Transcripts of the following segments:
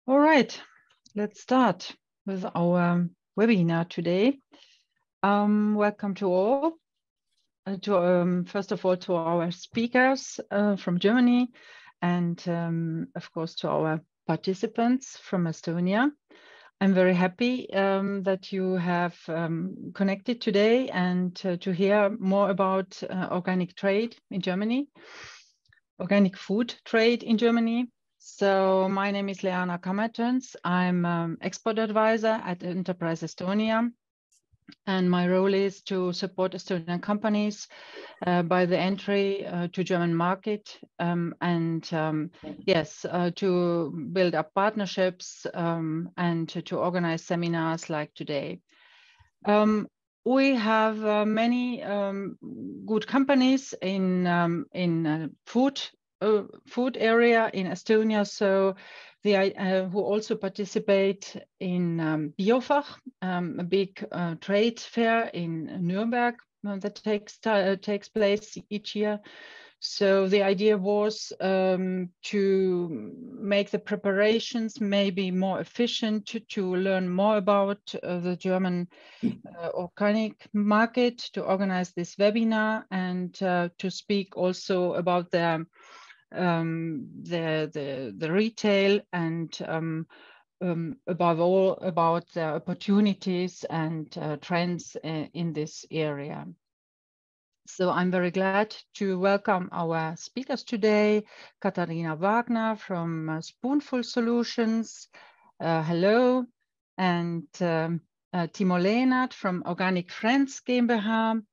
All right, let's start with our webinar today. Welcome to all. First of all, to our speakers from Germany, and of course to our participants from Estonia. I'm very happy that you have connected today and to hear more about organic trade in Germany, organic food trade in Germany. So my name is Leana Kammertens. I'm export advisor at Enterprise Estonia. And my role is to support Estonian companies by the entry to German market to build up partnerships and to organize seminars like today. We have many good companies in food area in Estonia, so who also participate in BIOFACH, a big trade fair in Nuremberg that takes place each year. So the idea was to make the preparations maybe more efficient, to learn more about the German organic market, to organize this webinar, and to speak also about the retail and above all about the opportunities and trends in this area. So I'm very glad to welcome our speakers today, Katharina Wagner from Spoonful Solutions. Hello. And Timo Lehnert from Organic Friends GmbH.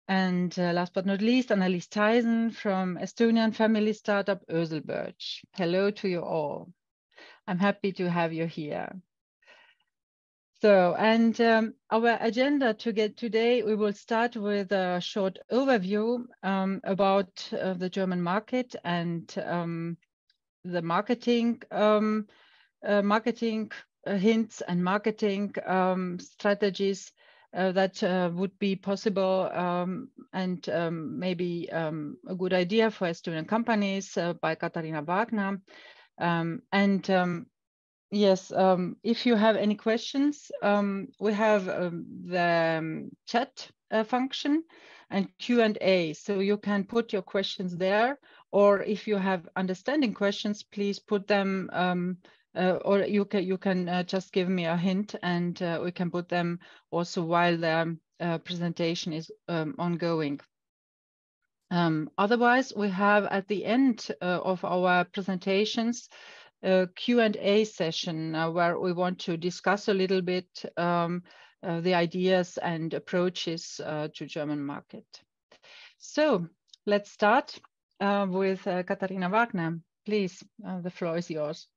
And last but not least, Annelies Thijssen from Estonian family startup Ösel Birchi. Hello to you all. I'm happy to have you here. So, and our agenda today, we will start with a short overview about the German market and the marketing hints and marketing strategies that would be possible and maybe a good idea for Estonian companies by Katharina Wagner. Yes, if you have any questions, we have the chat function and Q&A, so you can put your questions there, or if you have understanding questions, please put them, or you can just give me a hint, and we can put them also while the presentation is ongoing. Otherwise, we have at the end of our presentations a Q&A session where we want to discuss a little bit the ideas and approaches to German market. So let's start with Katharina Wagner. Please, the floor is yours.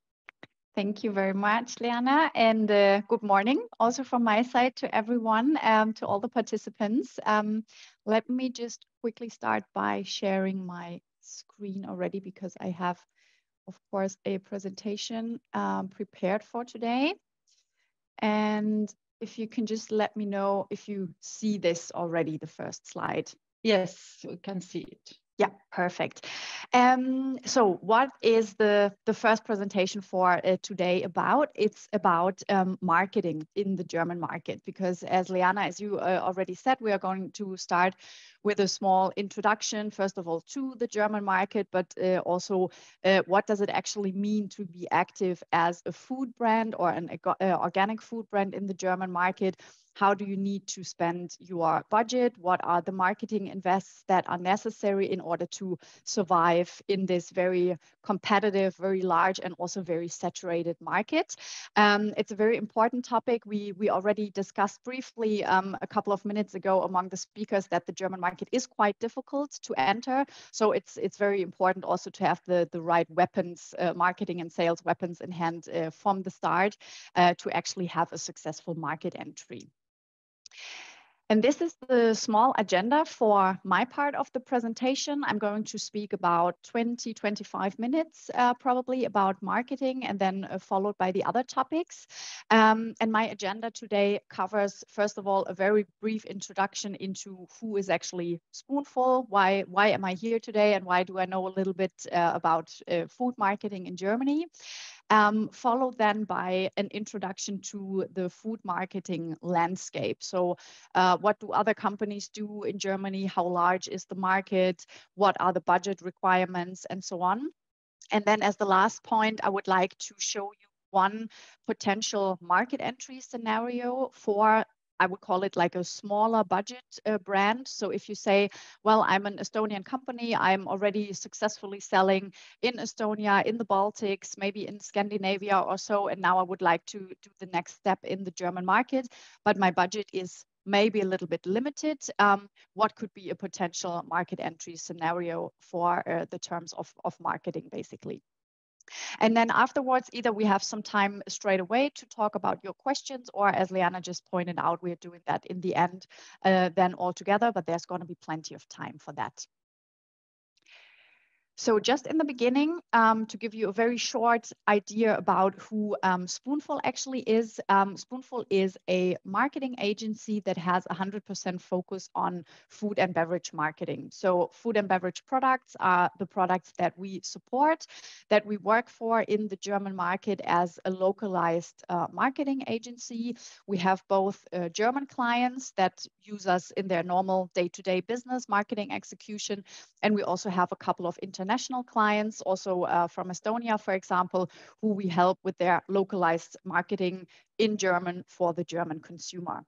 Thank you very much, Leana, and good morning also from my side to everyone, to all the participants. Let me just quickly start by sharing my screen already, because I have, of course, a presentation prepared for today. And if you can just let me know if you see this already, the first slide. Yes, we can see it. Yeah, perfect. So what is the first presentation for today about? It's about marketing in the German market, because as Leana, as you already said, we are going to start with a small introduction, first of all, to the German market, but also what does it actually mean to be active as a food brand or an organic food brand in the German market? How do you need to spend your budget? What are the marketing invests that are necessary in order to survive in this very competitive, very large, and also very saturated market? It's a very important topic. We already discussed briefly a couple of minutes ago among the speakers that the German market is quite difficult to enter. So it's very important also to have the right weapons, marketing and sales weapons in hand from the start to actually have a successful market entry. And this is the small agenda for my part of the presentation. I'm going to speak about 20-25 minutes, probably about marketing, and then followed by the other topics. And my agenda today covers, first of all, a very brief introduction into who is actually Spoonful, why am I here today, and why do I know a little bit about food marketing in Germany. followed then by an introduction to the food marketing landscape. So what do other companies do in Germany? How large is the market? What are the budget requirements and so on? And then as the last point, I would like to show you one potential market entry scenario for, I would call it like a smaller budget brand. So if you say, well, I'm an Estonian company, I'm already successfully selling in Estonia, in the Baltics, maybe in Scandinavia or so, and now I would like to do the next step in the German market, but my budget is maybe a little bit limited. What could be a potential market entry scenario for the terms of marketing, basically? And then afterwards, either we have some time straight away to talk about your questions, or as Liana just pointed out, we're doing that in the end then all together, but there's going to be plenty of time for that. So just in the beginning, to give you a very short idea about who Spoonful actually is. Spoonful is a marketing agency that has 100% focus on food and beverage marketing. So food and beverage products are the products that we support, that we work for in the German market as a localized marketing agency. We have both German clients that use us in their normal day-to-day business marketing execution, and we also have a couple of international clients, also from Estonia, for example, who we help with their localized marketing in German for the German consumer.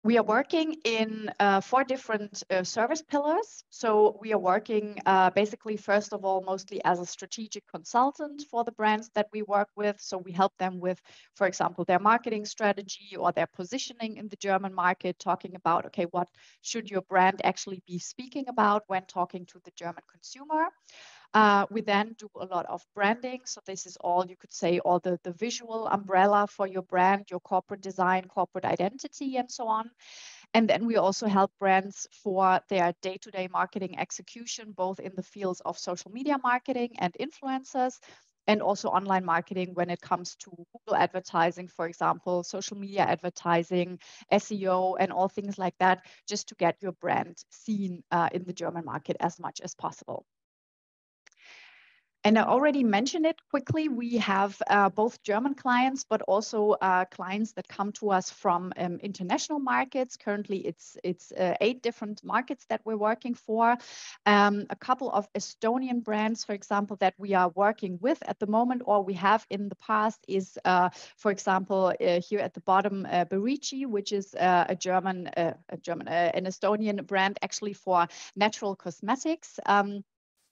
We are working in 4 different service pillars. So we are working basically, first of all, mostly as a strategic consultant for the brands that we work with. So we help them with, for example, their marketing strategy or their positioning in the German market, talking about, okay, what should your brand actually be speaking about when talking to the German consumer? We then do a lot of branding. So this is all, you could say, all the visual umbrella for your brand, your corporate design, corporate identity, and so on. And then we also help brands for their day-to-day marketing execution, both in the fields of social media marketing and influencers, and also online marketing when it comes to Google advertising, for example, social media advertising, SEO, and all things like that, just to get your brand seen in the German market as much as possible. And I already mentioned it quickly. We have both German clients, but also clients that come to us from international markets. Currently, it's 8 different markets that we're working for. A couple of Estonian brands, for example, that we are working with at the moment, or we have in the past, is, for example, here at the bottom, Birchi, which is an Estonian brand actually for natural cosmetics.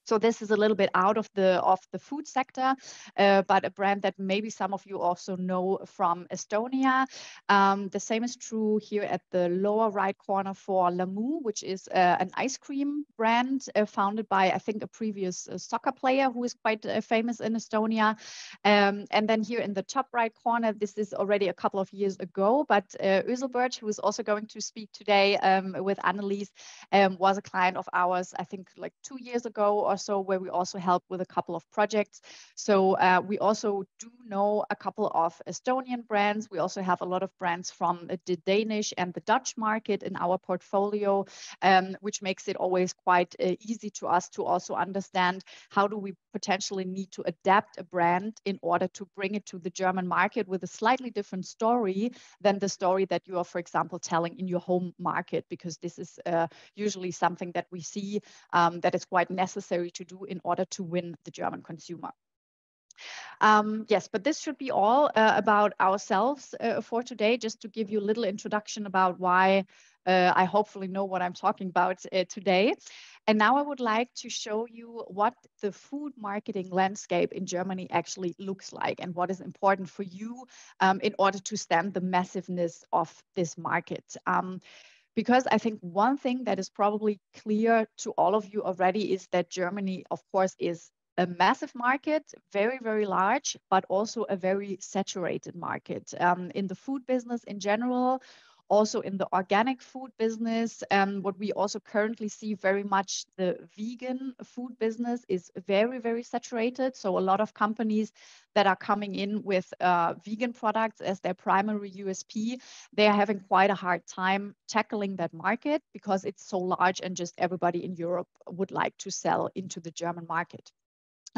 So this is a little bit out of the food sector, but a brand that maybe some of you also know from Estonia. The same is true here at the lower right corner for Lamu, which is an ice cream brand founded by, I think, a previous soccer player who is quite famous in Estonia. And then here in the top right corner, this is already a couple of years ago, but Ösel Birchi, who is also going to speak today with Annelies, was a client of ours, I think like 2 years ago or so, where we also help with a couple of projects. So we also do know a couple of Estonian brands. We also have a lot of brands from the Danish and the Dutch market in our portfolio, which makes it always quite easy to us to also understand how do we potentially need to adapt a brand in order to bring it to the German market with a slightly different story than the story that you are, for example, telling in your home market, because this is usually something that we see that is quite necessary to do in order to win the German consumer. Yes, but this should be all about ourselves for today, just to give you a little introduction about why I hopefully know what I'm talking about today. And now I would like to show you what the food marketing landscape in Germany actually looks like and what is important for you in order to stand the massiveness of this market. Because I think one thing that is probably clear to all of you already is that Germany, of course, is a massive market, very, very large, but also a very saturated market in the food business in general, also in the organic food business. What we also currently see very much, the vegan food business is very, very saturated. So a lot of companies that are coming in with vegan products as their primary USP, they are having quite a hard time tackling that market because it's so large and just everybody in Europe would like to sell into the German market.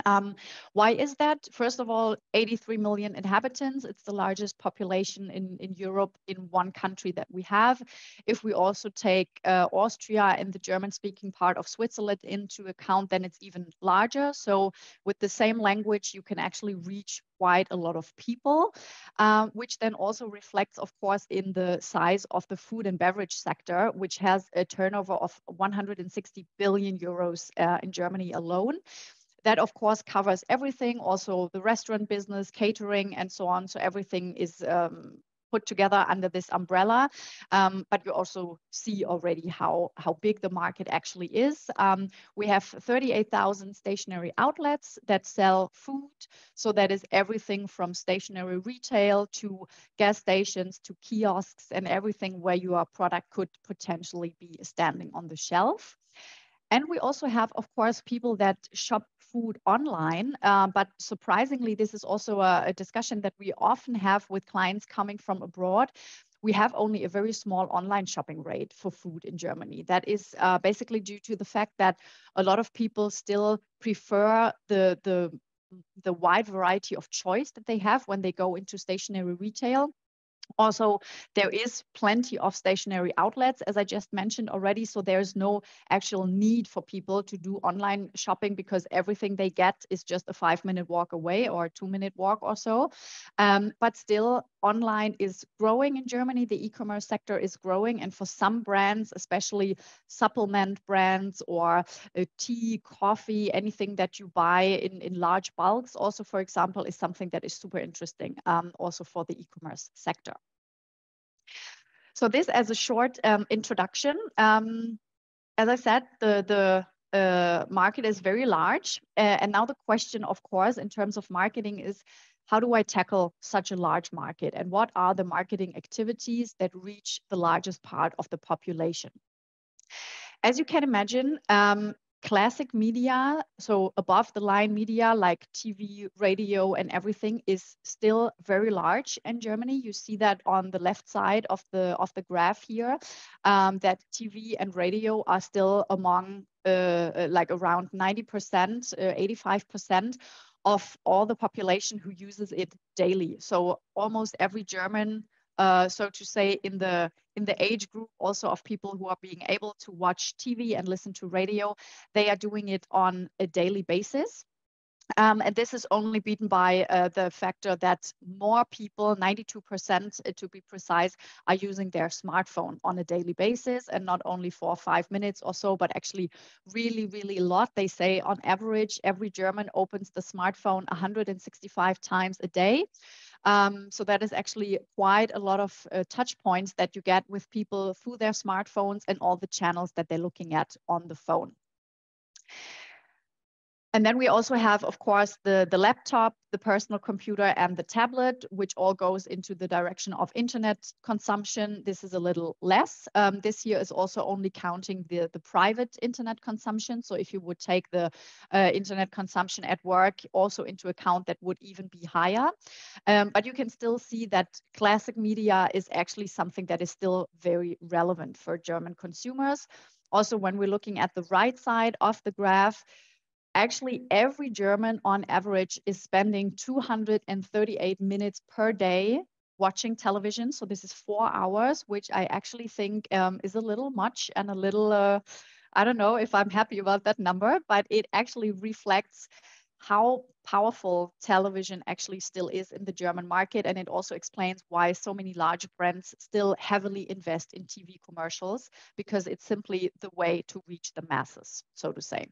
Why is that? First of all, 83 million inhabitants. It's the largest population in Europe in one country that we have. If we also take Austria and the German-speaking part of Switzerland into account, then it's even larger. So with the same language, you can actually reach quite a lot of people, which then also reflects, of course, in the size of the food and beverage sector, which has a turnover of 160 billion euros in Germany alone. That, of course, covers everything, also the restaurant business, catering, and so on. So everything is put together under this umbrella. But you also see already how big the market actually is. We have 38,000 stationary outlets that sell food. So that is everything from stationary retail to gas stations to kiosks and everything where your product could potentially be standing on the shelf. And we also have, of course, people that shop food online. But surprisingly, this is also a discussion that we often have with clients coming from abroad. We have only a very small online shopping rate for food in Germany. That is basically due to the fact that a lot of people still prefer the wide variety of choice that they have when they go into stationary retail. Also, there is plenty of stationary outlets, as I just mentioned already. So there's no actual need for people to do online shopping because everything they get is just a 5-minute walk away or a 2-minute walk or so. But still, online is growing in Germany. The e-commerce sector is growing. And for some brands, especially supplement brands or tea, coffee, anything that you buy in large bulks, also, for example, is something that is super interesting also for the e-commerce sector. So this as a short introduction. As I said, the market is very large. And now the question, of course, in terms of marketing is, how do I tackle such a large market? And what are the marketing activities that reach the largest part of the population? As you can imagine, classic media, so above the line media like TV, radio, and everything is still very large in Germany. You see that on the left side of the graph here, that TV and radio are still among like around 90%, 85% of all the population who uses it daily. So almost every German, so to say, in the age group also of people who are being able to watch TV and listen to radio, they are doing it on a daily basis. And this is only beaten by the factor that more people, 92% to be precise, are using their smartphone on a daily basis, and not only for 5 minutes or so, but actually really, really a lot. They say on average, every German opens the smartphone 165 times a day. So that is actually quite a lot of touch points that you get with people through their smartphones and all the channels that they're looking at on the phone. And then we also have, of course, the laptop, the personal computer, and the tablet, which all goes into the direction of internet consumption. This is a little less. This year is also only counting the private internet consumption. So if you would take the internet consumption at work also into account, that would even be higher. But you can still see that classic media is actually something that is still very relevant for German consumers. Also, when we're looking at the right side of the graph, actually, every German on average is spending 238 minutes per day watching television. So this is 4 hours, which I actually think is a little much and a little, I don't know if I'm happy about that number, but it actually reflects how powerful television actually still is in the German market. And it also explains why so many large brands still heavily invest in TV commercials, because it's simply the way to reach the masses, so to say.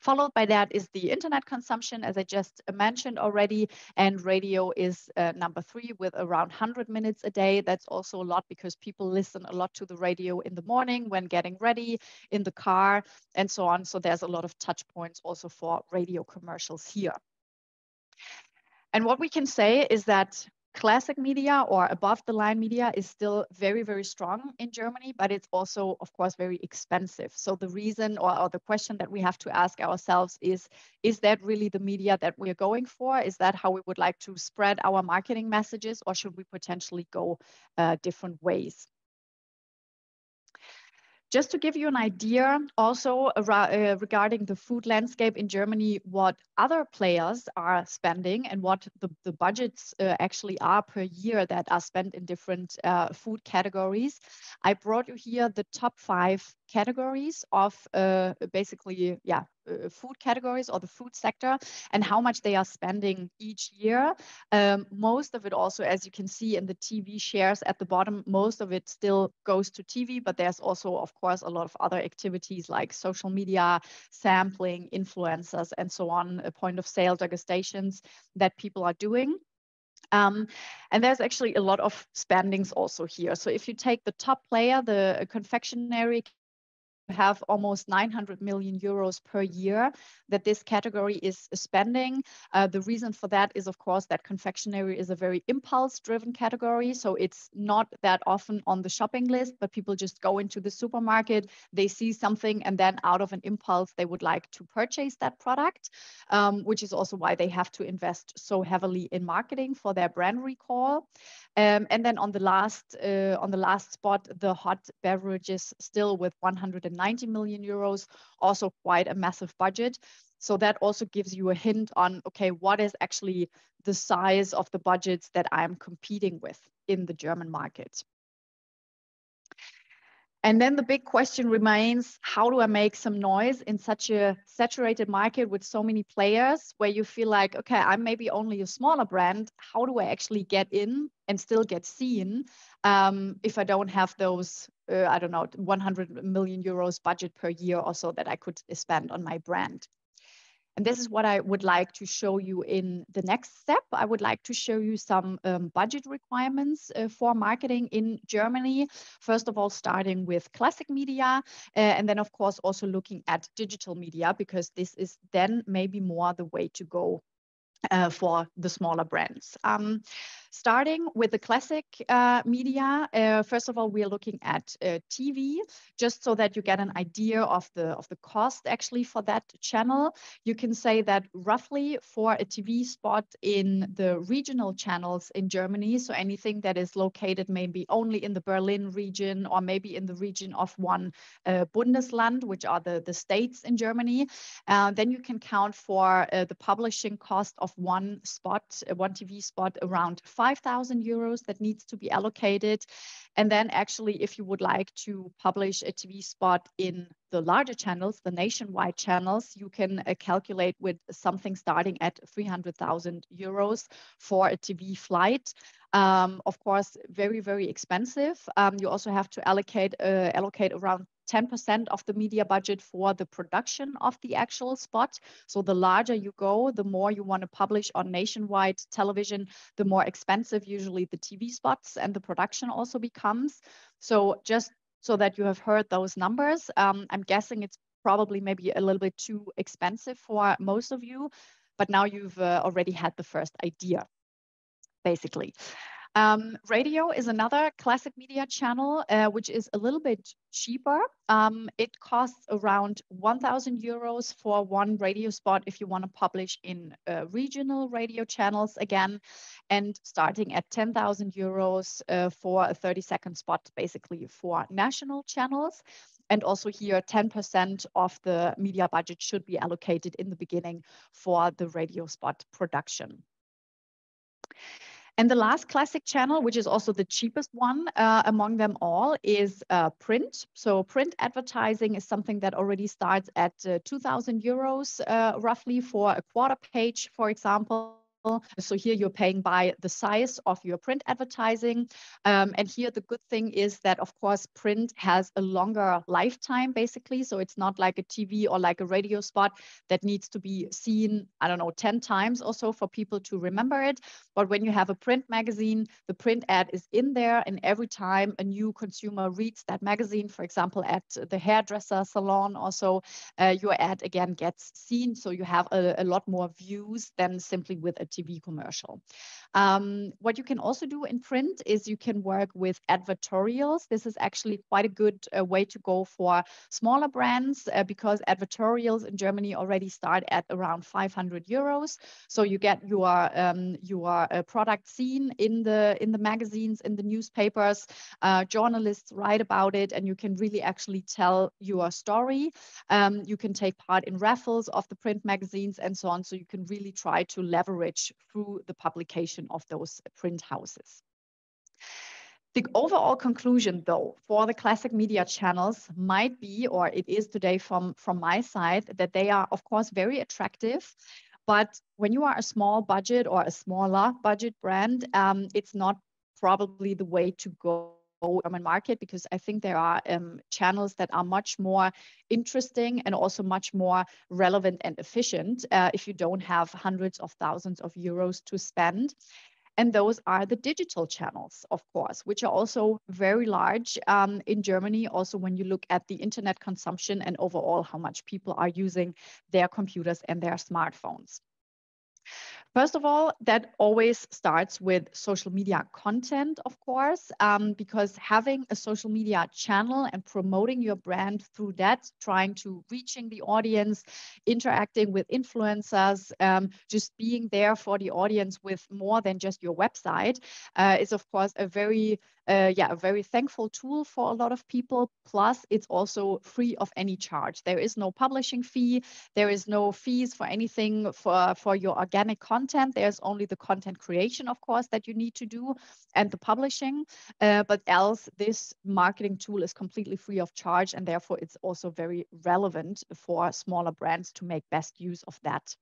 Followed by that is the internet consumption, as I just mentioned already, and radio is number 3 with around 100 minutes a day. That's also a lot because people listen a lot to the radio in the morning when getting ready, in the car, and so on. So there's a lot of touch points also for radio commercials here. And what we can say is that classic media or above the line media is still very, very strong in Germany, but it's also, of course, very expensive. So the reason or the question that we have to ask ourselves is that really the media that we're going for? Is that how we would like to spread our marketing messages, or should we potentially go different ways? Just to give you an idea also regarding the food landscape in Germany, what other players are spending and what the budgets actually are per year that are spent in different food categories. I brought you here the top 5 categories of basically, food categories or the food sector and how much they are spending each year. Most of it also, as you can see in the TV shares at the bottom, most of it still goes to TV, but there's also, of course, a lot of other activities like social media, sampling, influencers, and so on, point of sale degustations that people are doing. And there's actually a lot of spendings also here. So if you take the top player, the confectionery, have almost 900 million euros per year that this category is spending. The reason for that is, of course, that confectionery is a very impulse-driven category. So it's not that often on the shopping list, but people just go into the supermarket, they see something, and then out of an impulse, they would like to purchase that product, which is also why they have to invest so heavily in marketing for their brand recall. And then on the last spot, the hot beverages still with 190 million euros, also quite a massive budget. So that also gives you a hint on, okay, what is actually the size of the budgets that I'm competing with in the German market. And then the big question remains, how do I make some noise in such a saturated market with so many players where you feel like, okay, I'm maybe only a smaller brand. How do I actually get in and still get seen if I don't have those, I don't know, 100 million euros budget per year or so that I could spend on my brand? And this is what I would like to show you in the next step. I would like to show you some budget requirements for marketing in Germany. First of all, starting with classic media, and then of course also looking at digital media, because this is then maybe more the way to go for the smaller brands. Starting with the classic media, first of all, we are looking at TV, just so that you get an idea of the cost actually for that channel. You can say that roughly for a TV spot in the regional channels in Germany, so anything that is located maybe only in the Berlin region or maybe in the region of one Bundesland, which are the states in Germany, then you can count for the publishing cost of one TV spot around 5,000 euros that needs to be allocated. And then actually, if you would like to publish a TV spot in the larger channels, the nationwide channels, you can calculate with something starting at 300,000 euros for a TV flight. Of course, very, very expensive. You also have to allocate around 10% of the media budget for the production of the actual spot. So the larger you go, the more you want to publish on nationwide television, the more expensive usually the TV spots and the production also becomes. So just so that you have heard those numbers, I'm guessing it's probably maybe a little bit too expensive for most of you, but now you've already had the first idea, basically. Radio is another classic media channel, which is a little bit cheaper. It costs around 1,000 euros for one radio spot if you want to publish in regional radio channels again, and starting at 10,000 euros for a 30-second spot, basically for national channels. And also here, 10% of the media budget should be allocated in the beginning for the radio spot production. And the last classic channel, which is also the cheapest one among them all, is print. So print advertising is something that already starts at 2,000 euros roughly for a quarter page, for example. So here you're paying by the size of your print advertising. And here the good thing is that, of course, print has a longer lifetime, basically. So it's not like a TV or like a radio spot that needs to be seen, I don't know, 10 times or so for people to remember it. But when you have a print magazine, the print ad is in there. And every time a new consumer reads that magazine, for example, at the hairdresser salon or so, your ad again gets seen. So you have a lot more views than simply with a TV commercial. What you can also do in print is you can work with advertorials. This is actually quite a good way to go for smaller brands because advertorials in Germany already start at around 500 euros. So you get your product seen in the magazines, in the newspapers. Journalists write about it, and you can really actually tell your story. You can take part in raffles of the print magazines and so on. So you can really try to leverage through the publication of those print houses. The overall conclusion, though, for the classic media channels might be, or it is today from my side, that they are, of course, very attractive. But when you are a small budget or a smaller budget brand, it's not probably the way to go German market, because I think there are channels that are much more interesting and also much more relevant and efficient if you don't have hundreds of thousands of euros to spend. And those are the digital channels, of course, which are also very large in Germany, also when you look at the internet consumption and overall how much people are using their computers and their smartphones. First of all, that always starts with social media content, of course, because having a social media channel and promoting your brand through that, trying to reaching the audience, interacting with influencers, just being there for the audience with more than just your website is, of course, a very thankful tool for a lot of people. Plus, it's also free of any charge. There is no publishing fee. There is no fees for anything for your organic content. There's only the content creation, of course, that you need to do and the publishing. But else, this marketing tool is completely free of charge. And therefore, it's also very relevant for smaller brands to make best use of that.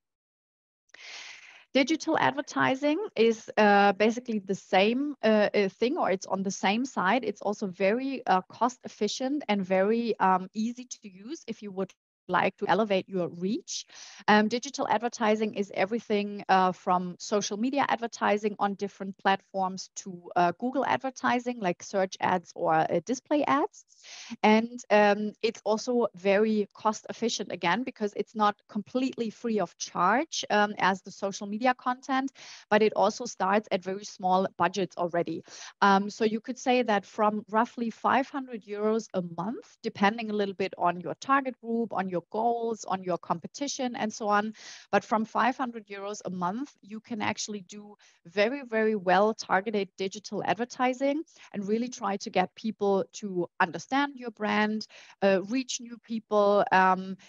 Digital advertising is basically the same thing, or it's on the same side. It's also very cost efficient and very easy to use if you would like to elevate your reach. Digital advertising is everything from social media advertising on different platforms to Google advertising, like search ads or display ads. And it's also very cost efficient again, because it's not completely free of charge as the social media content, but it also starts at very small budgets already. So you could say that from roughly 500 euros a month, depending a little bit on your target group, on your goals, on your competition, and so on. But from 500 euros a month, you can actually do very, very well targeted digital advertising and really try to get people to understand your brand, reach new people,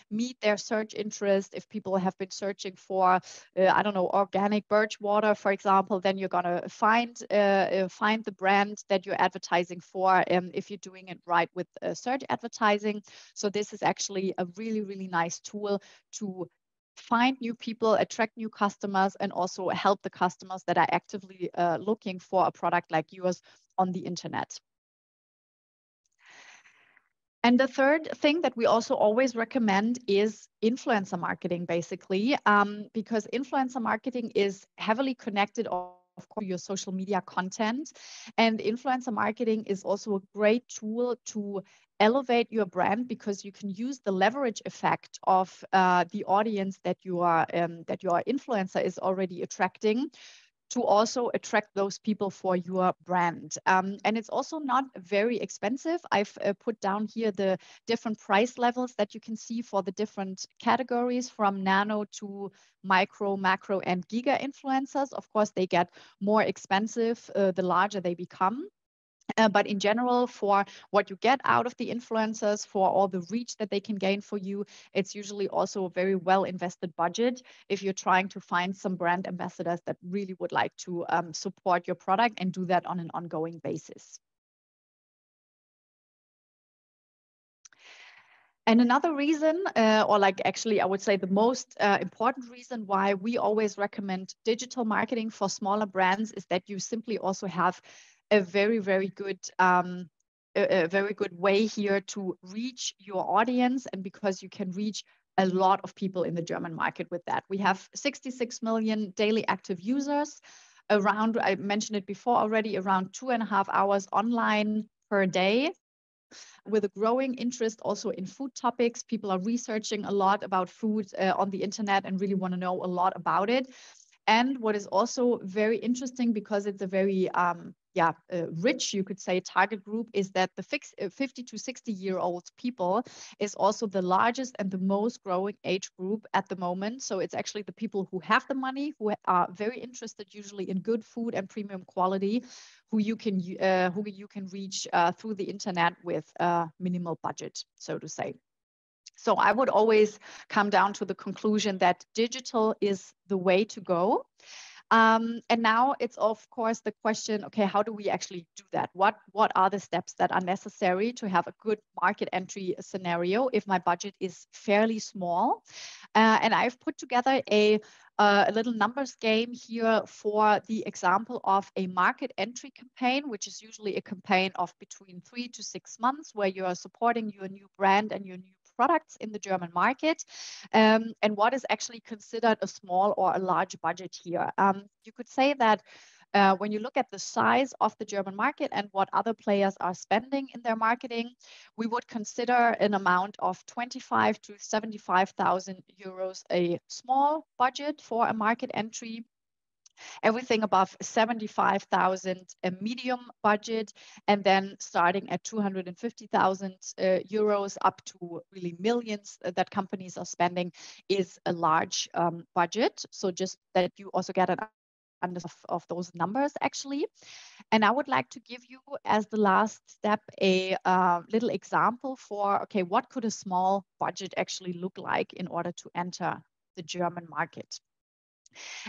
meet their search interest. If people have been searching for, I don't know, organic birch water, for example, then you're going to find the brand that you're advertising for if you're doing it right with search advertising. So this is actually a really, really nice tool to find new people, attract new customers, and also help the customers that are actively looking for a product like yours on the internet. And the third thing that we also always recommend is influencer marketing, basically, because influencer marketing is heavily connected, of course, to your social media content. And influencer marketing is also a great tool to elevate your brand, because you can use the leverage effect of the audience that your influencer is already attracting to also attract those people for your brand. And it's also not very expensive. I've put down here the different price levels that you can see for the different categories, from nano to micro, macro, and giga influencers. Of course, they get more expensive the larger they become. But in general, for what you get out of the influencers, for all the reach that they can gain for you, it's usually also a very well invested budget if you're trying to find some brand ambassadors that really would like to support your product and do that on an ongoing basis. And another reason, or like actually I would say the most important reason why we always recommend digital marketing for smaller brands, is that you simply also have a very, very good way here to reach your audience, and because you can reach a lot of people in the German market with that. We have 66 million daily active users, around, I mentioned it before already, around 2.5 hours online per day, with a growing interest also in food topics. People are researching a lot about food on the internet and really want to know a lot about it. And what is also very interesting, because it's a very rich, you could say, target group, is that the 50 to 60-year-old people is also the largest and the most growing age group at the moment. So it's actually the people who have the money, who are very interested usually in good food and premium quality, who you can reach through the internet with minimal budget, so to say. So I would always come down to the conclusion that digital is the way to go. And now it's, of course, the question, okay, how do we actually do that? What are the steps that are necessary to have a good market entry scenario if my budget is fairly small? And I've put together a little numbers game here for the example of a market entry campaign, which is usually a campaign of between 3 to 6 months, where you are supporting your new brand and your new products in the German market, and what is actually considered a small or a large budget here. You could say that when you look at the size of the German market and what other players are spending in their marketing, we would consider an amount of 25 to 75,000 euros a small budget for a market entry. Everything above 75,000 a medium budget, and then starting at 250,000 euros up to really millions that companies are spending is a large budget. So just that you also get an understanding of those numbers actually. And I would like to give you as the last step a little example for, okay, what could a small budget actually look like in order to enter the German market?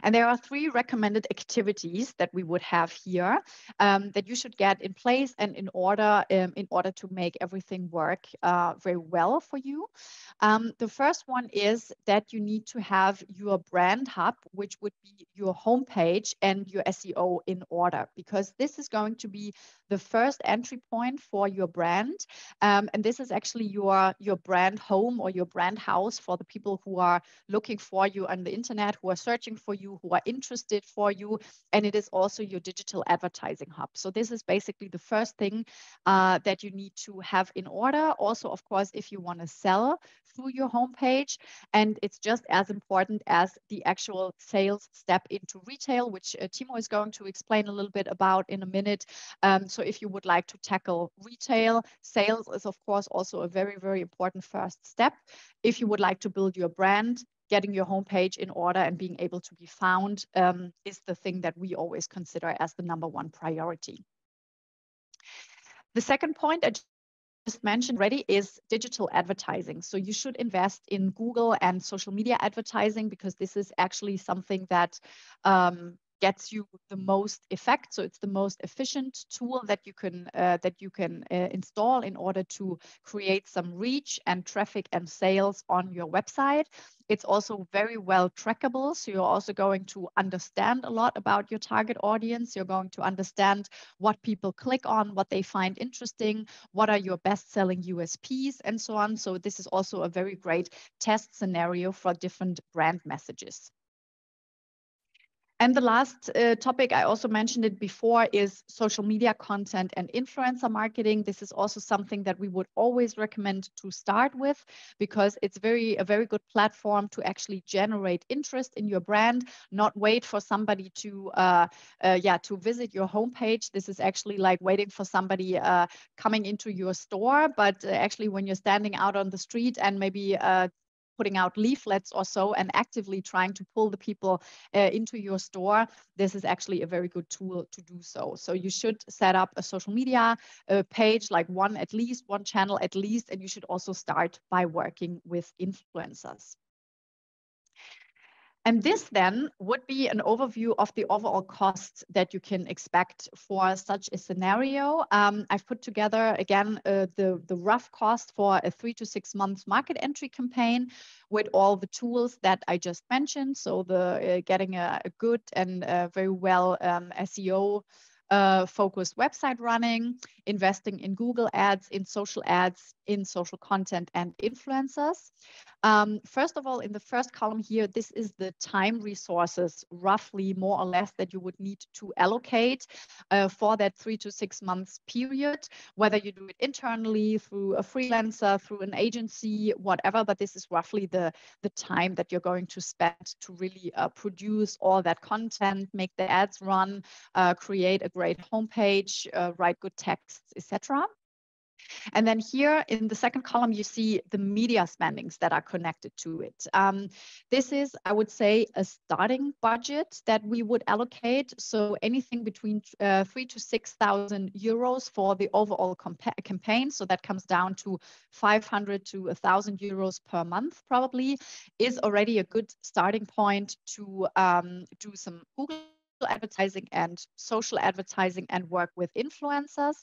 And there are 3 recommended activities that we would have here that you should get in place and in order to make everything work very well for you. The first one is that you need to have your brand hub, which would be your homepage and your SEO in order, because this is going to be the first entry point for your brand. And this is actually your brand home or your brand house for the people who are looking for you on the internet, who are searching for you, who are interested for you, and it is also your digital advertising hub. So this is basically the first thing that you need to have in order. Also, of course, if you want to sell through your homepage, and it's just as important as the actual sales step into retail, which Timo is going to explain a little bit about in a minute. So if you would like to tackle retail, sales is of course also a very, very important first step. If you would like to build your brand, getting your homepage in order and being able to be found is the thing that we always consider as the #1 priority. The second point I just mentioned already is digital advertising. So you should invest in Google and social media advertising, because this is actually something that gets you the most effect. So it's the most efficient tool that you can install in order to create some reach and traffic and sales on your website. It's also very well trackable. So you're also going to understand a lot about your target audience. You're going to understand what people click on, what they find interesting, what are your best-selling USPs, and so on. So this is also a very great test scenario for different brand messages. And the last topic, I also mentioned it before, is social media content and influencer marketing. This is also something that we would always recommend to start with, because it's a very good platform to actually generate interest in your brand, not wait for somebody to visit your homepage. This is actually like waiting for somebody coming into your store, but actually when you're standing out on the street and maybe putting out leaflets or so and actively trying to pull the people into your store, this is actually a very good tool to do so. So you should set up a social media page, like one channel at least, and you should also start by working with influencers. And this then would be an overview of the overall costs that you can expect for such a scenario. I've put together, again, the rough cost for a 3 to 6 months market entry campaign with all the tools that I just mentioned. So the getting a good and very well SEO focused website running, investing in Google ads, in social content and influencers. First of all, in the first column here, this is the time resources, roughly more or less, that you would need to allocate for that 3 to 6 months period, whether you do it internally through a freelancer, through an agency, whatever, but this is roughly the time that you're going to spend to really produce all that content, make the ads run, create a great homepage, write good texts, etc. And then here in the second column, you see the media spendings that are connected to it. This is, I would say, a starting budget that we would allocate. So anything between 3,000 to 6,000 euros for the overall campaign. So that comes down to 500 to 1,000 euros per month, probably, is already a good starting point to do some Google advertising and social advertising and work with influencers.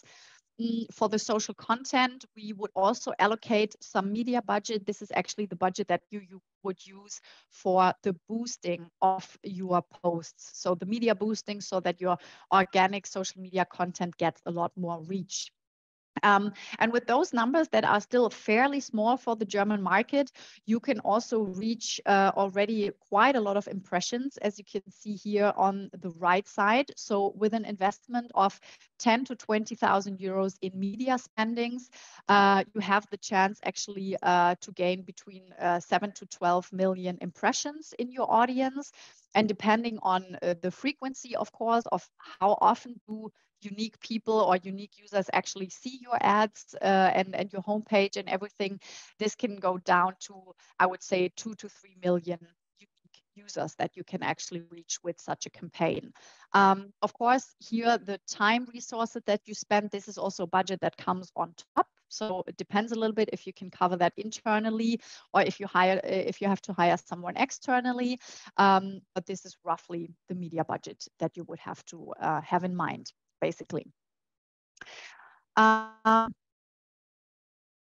For the social content, we would also allocate some media budget. This is actually the budget that you would use for the boosting of your posts. So the media boosting so that your organic social media content gets a lot more reach. And with those numbers that are still fairly small for the German market, you can also reach already quite a lot of impressions, as you can see here on the right side. So with an investment of 10 to 20,000 euros in media spendings, you have the chance actually to gain between 7 to 12 million impressions in your audience. And depending on the frequency, of course, of how often do unique people or unique users actually see your ads and your homepage and everything, this can go down to, I would say, 2 to 3 million unique users that you can actually reach with such a campaign. Of course, here the time resources that you spend, this is also a budget that comes on top. So it depends a little bit if you can cover that internally or if you have to hire someone externally. But this is roughly the media budget that you would have to have in mind, basically.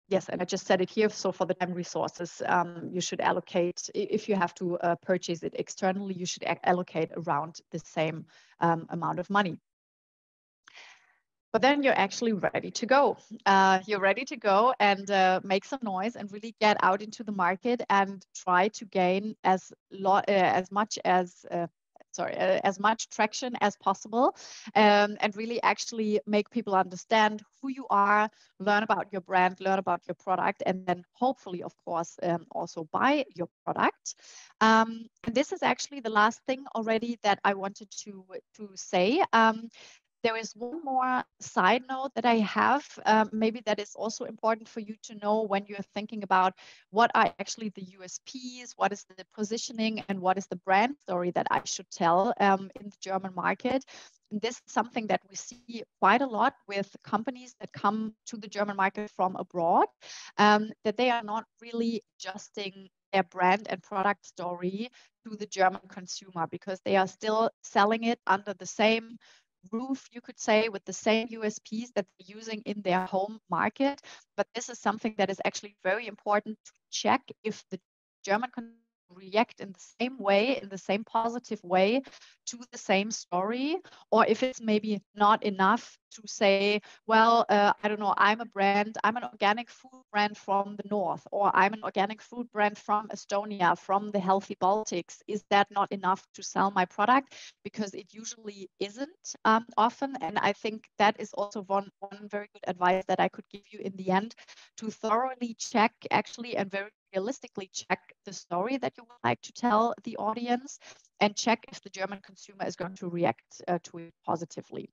Yes, and I just said it here. So for the time resources, you should allocate, if you have to purchase it externally, you should allocate around the same amount of money. But then you're actually ready to go. You're ready to go and make some noise and really get out into the market and try to gain as much traction as possible, and really actually make people understand who you are, learn about your brand, learn about your product, and then hopefully, of course, also buy your product. And this is actually the last thing already that I wanted to say. There is one more side note that I have, maybe that is also important for you to know when you're thinking about what are actually the USPs, what is the positioning, and what is the brand story that I should tell in the German market. And this is something that we see quite a lot with companies that come to the German market from abroad, that they are not really adjusting their brand and product story to the German consumer because they are still selling it under the same roof, you could say, with the same USPs that they're using in their home market. But this is something that is actually very important to check if the German consumer react in the same way, in the same positive way to the same story, or if it's maybe not enough to say, well, I don't know, I'm an organic food brand from the north, or I'm an organic food brand from Estonia, from the healthy Baltics. Is that not enough to sell my product? Because it usually isn't often. And I think that is also one very good advice that I could give you in the end, to thoroughly check actually and very realistically check the story that you would like to tell the audience, and check if the German consumer is going to react to it positively.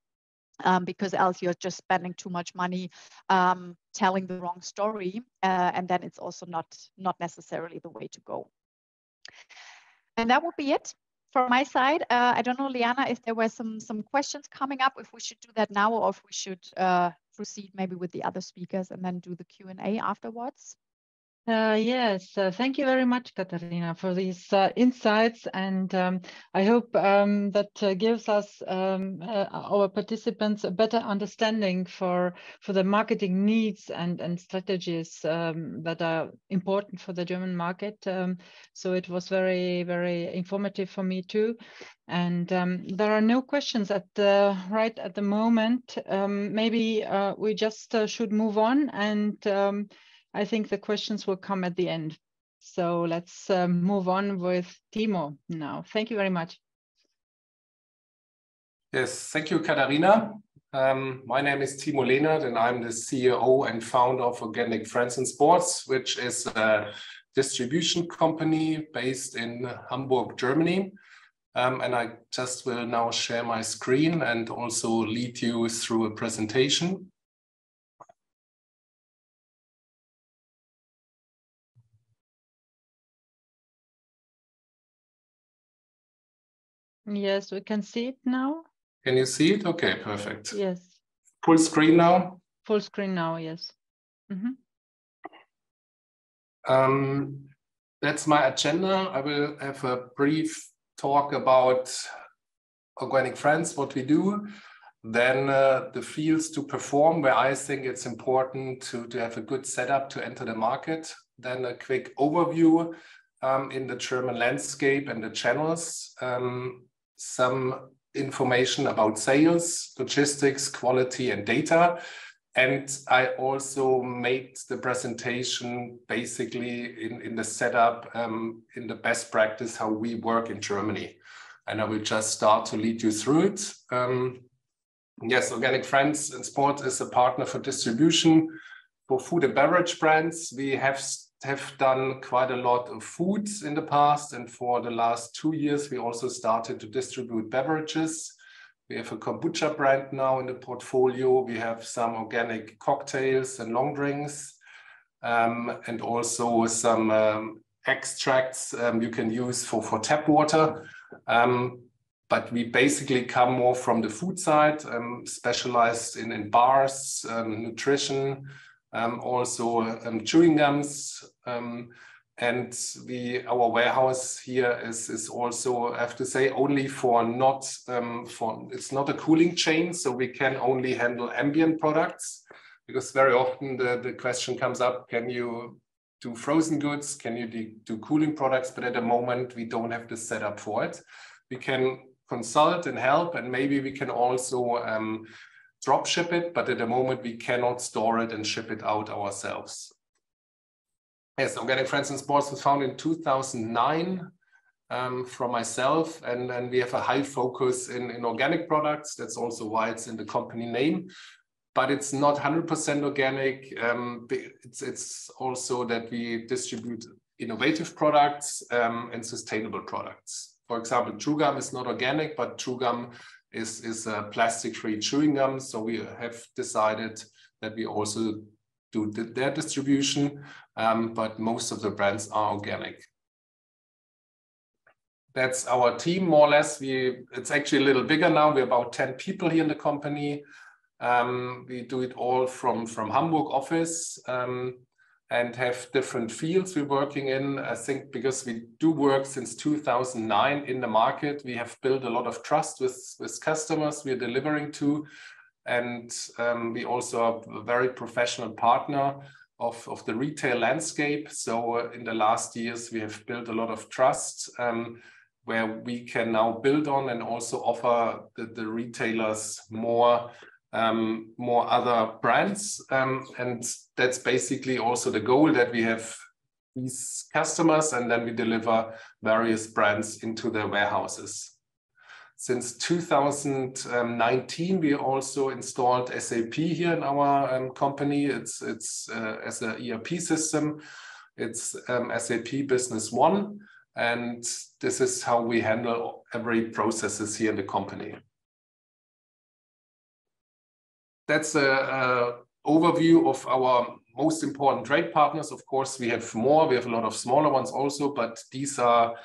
Because else you're just spending too much money telling the wrong story, and then it's also not necessarily the way to go. And that would be it from my side. I don't know, Liana, if there were some questions coming up, if we should do that now, or if we should proceed maybe with the other speakers and then do the Q&A afterwards. Yes, thank you very much, Katarina, for these insights, and I hope that gives us our participants a better understanding for the marketing needs and strategies that are important for the German market. So it was very, very informative for me too. And there are no questions right at the moment. Maybe we just should move on, and I think the questions will come at the end. So let's move on with Timo now. Thank you very much. Yes, thank you, Katharina. My name is Timo Lehnert, and I'm the CEO and founder of Organic Friends in Sports, which is a distribution company based in Hamburg, Germany. And I just will now share my screen and also lead you through a presentation. Yes, we can see it now. Can you see it? Okay, perfect. Yes. Full screen now? Full screen now, yes. Mm-hmm. That's my agenda. I will have a brief talk about Organic Friends, what we do. Then the fields to perform, where I think it's important to have a good setup to enter the market. Then a quick overview in the German landscape and the channels. Some information about sales, logistics, quality, and data. And I also made the presentation basically in the setup, in the best practice, how we work in Germany. And I will just start to lead you through it. Yes, Organic Friends in Sport is a partner for distribution for food and beverage brands. We have done quite a lot of foods in the past, and for the last 2 years we also started to distribute beverages. We have a kombucha brand now in the portfolio. We have some organic cocktails and long drinks, and also some extracts you can use for tap water. But we basically come more from the food side, specialized in bars, nutrition, also chewing gums, and our warehouse here is also, I have to say, only it's not a cooling chain, so we can only handle ambient products, because very often the question comes up, can you do frozen goods, can you do cooling products? But at the moment we don't have the setup for it. We can consult and help, and maybe we can also drop ship it, but at the moment we cannot store it and ship it out ourselves. Yes, Organic Friends in Sports was founded in 2009 from myself, and we have a high focus in organic products. That's also why it's in the company name, but it's not 100% organic. It's also that we distribute innovative products and sustainable products. For example, chewing gum is not organic, but chewing gum is a plastic-free chewing gum. So we have decided that we also do their distribution, but most of the brands are organic. That's our team, more or less. It's actually a little bigger now. We're about 10 people here in the company. We do it all from Hamburg office, and have different fields we're working in. I think because we do work since 2009 in the market, we have built a lot of trust with customers we're delivering to. And we also are a very professional partner of the retail landscape. So in the last years, we have built a lot of trust where we can now build on and also offer the retailers more other brands. And that's basically also the goal, that we have these customers and then we deliver various brands into their warehouses. Since 2019, we also installed SAP here in our company. It's as an ERP system. It's SAP Business One, and this is how we handle every processes here in the company. That's an overview of our most important trade partners. Of course, we have more. We have a lot of smaller ones also, but these are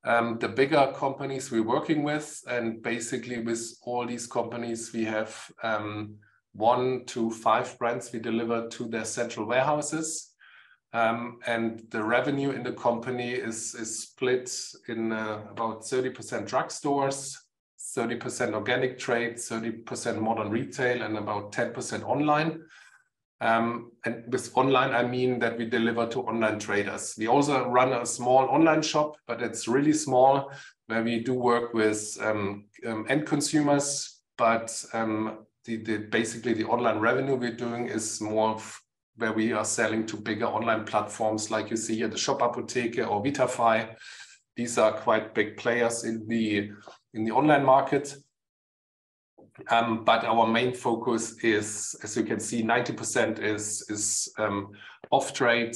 the bigger companies we're working with. And basically with all these companies, we have 1 to 5 brands we deliver to their central warehouses. And the revenue in the company is split in about 30% drugstores, 30% organic trade, 30% modern retail, and about 10% online. And with online, I mean that we deliver to online traders. We also run a small online shop, but it's really small, where we do work with end consumers. But basically the online revenue we're doing is more where we are selling to bigger online platforms, like you see here, the Shop Apotheke or Vitafy. These are quite big players in the online market. But our main focus is, as you can see, 90% is off-trade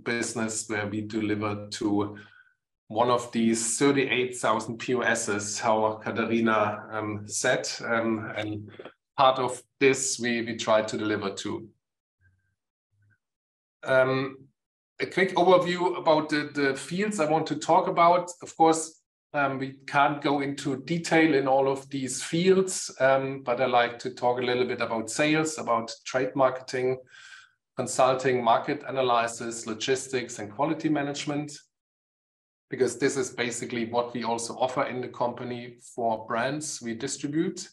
business, where we deliver to one of these 38,000 POSs, how Katharina said, and part of this we try to deliver to. A quick overview about the fields I want to talk about. Of course, we can't go into detail in all of these fields, but I like to talk a little bit about sales, about trade marketing, consulting, market analysis, logistics, and quality management, because this is basically what we also offer in the company for brands we distribute.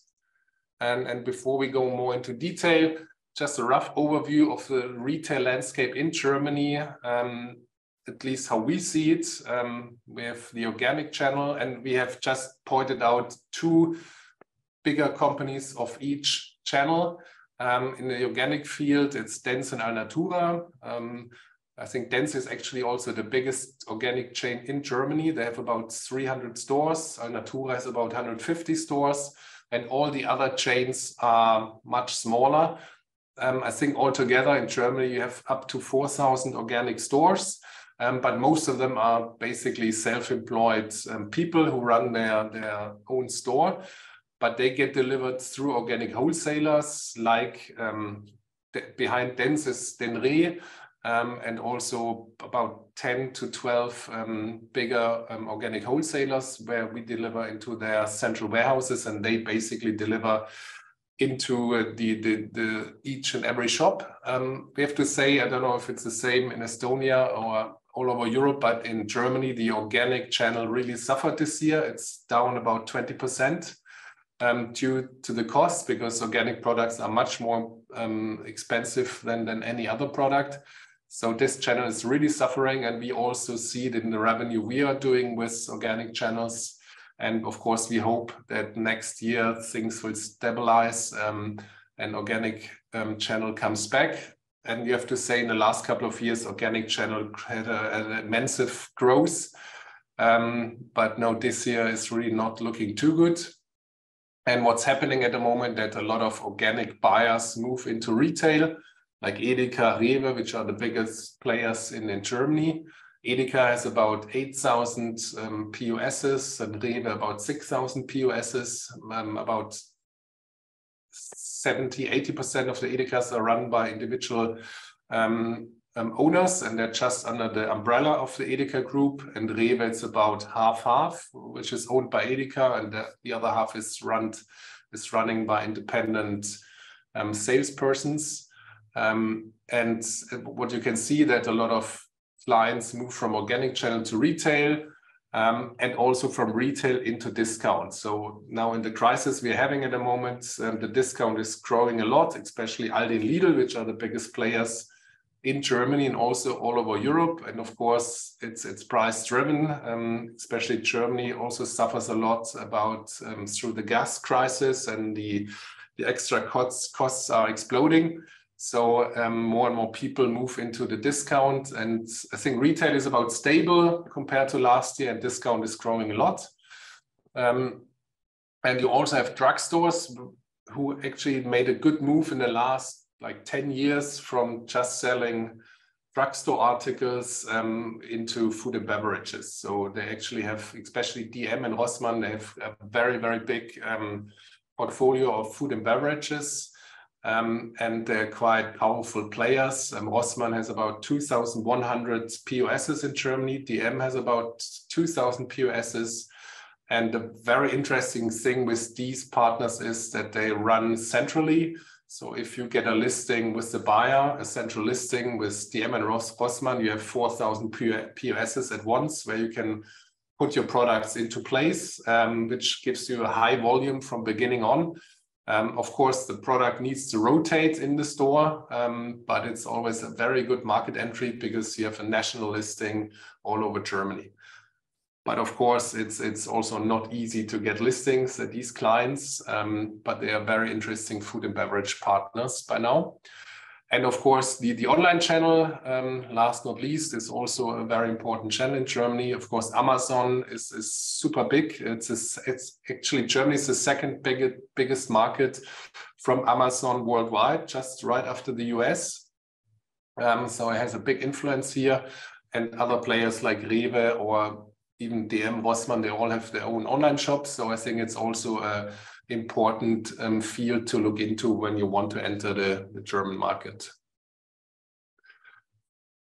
And before we go more into detail, just a rough overview of the retail landscape in Germany, at least how we see it. We have the organic channel, and we have just pointed out two bigger companies of each channel. In the organic field, it's Dents and Alnatura. I think Dents is actually also the biggest organic chain in Germany. They have about 300 stores. Alnatura has about 150 stores, and all the other chains are much smaller. I think altogether in Germany, you have up to 4,000 organic stores. But most of them are basically self-employed people who run their own store, but they get delivered through organic wholesalers, like behind Dents is Denre, and also about 10 to 12 bigger organic wholesalers, where we deliver into their central warehouses, and they basically deliver into the each and every shop. We have to say, I don't know if it's the same in Estonia or all over Europe, but in Germany, the organic channel really suffered this year. It's down about 20% due to the cost, because organic products are much more expensive than any other product. So this channel is really suffering, and we also see it in the revenue we are doing with organic channels. And of course, we hope that next year things will stabilize and organic channel comes back. And you have to say, in the last couple of years, organic channel had an massive growth. But now this year is really not looking too good. And what's happening at the moment, that a lot of organic buyers move into retail, like Edeka, Rewe, which are the biggest players in Germany. Edeka has about 8,000 POSs, and Rewe about 6,000 POSs. About 70–80% of the Edekas are run by individual owners, and they're just under the umbrella of the Edeka group. And Rewe, it's about half-half, which is owned by Edeka, and the other half is running by independent salespersons. And what you can see, that a lot of clients move from organic channel to retail, and also from retail into discount. So now in the crisis we're having at the moment, the discount is growing a lot, especially Aldi and Lidl, which are the biggest players in Germany and also all over Europe. And of course, it's price driven. Especially Germany also suffers a lot about through the gas crisis, and the extra costs are exploding. So more and more people move into the discount, and I think retail is about stable compared to last year, and discount is growing a lot. And you also have drugstores who actually made a good move in the last like 10 years from just selling drugstore articles into food and beverages. So they actually have, especially DM and Rossmann, they have a very, very big portfolio of food and beverages. And they're quite powerful players. Rossmann has about 2,100 POSs in Germany. DM has about 2,000 POSs. And the very interesting thing with these partners is that they run centrally. So if you get a listing with the buyer, a central listing with DM and Rossmann, you have 4,000 POSs at once where you can put your products into place, which gives you a high volume from beginning on. Of course, the product needs to rotate in the store, but it's always a very good market entry because you have a national listing all over Germany. But of course, it's also not easy to get listings at these clients, but they are very interesting food and beverage partners by now. And of course, the online channel, last not least, is also a very important channel in Germany. Of course, Amazon is super big. It's actually Germany is the second biggest market from Amazon worldwide, just right after the US. So it has a big influence here. And other players like Rewe or even DM, Rossmann, they all have their own online shops. So I think it's also a important field to look into when you want to enter the German market.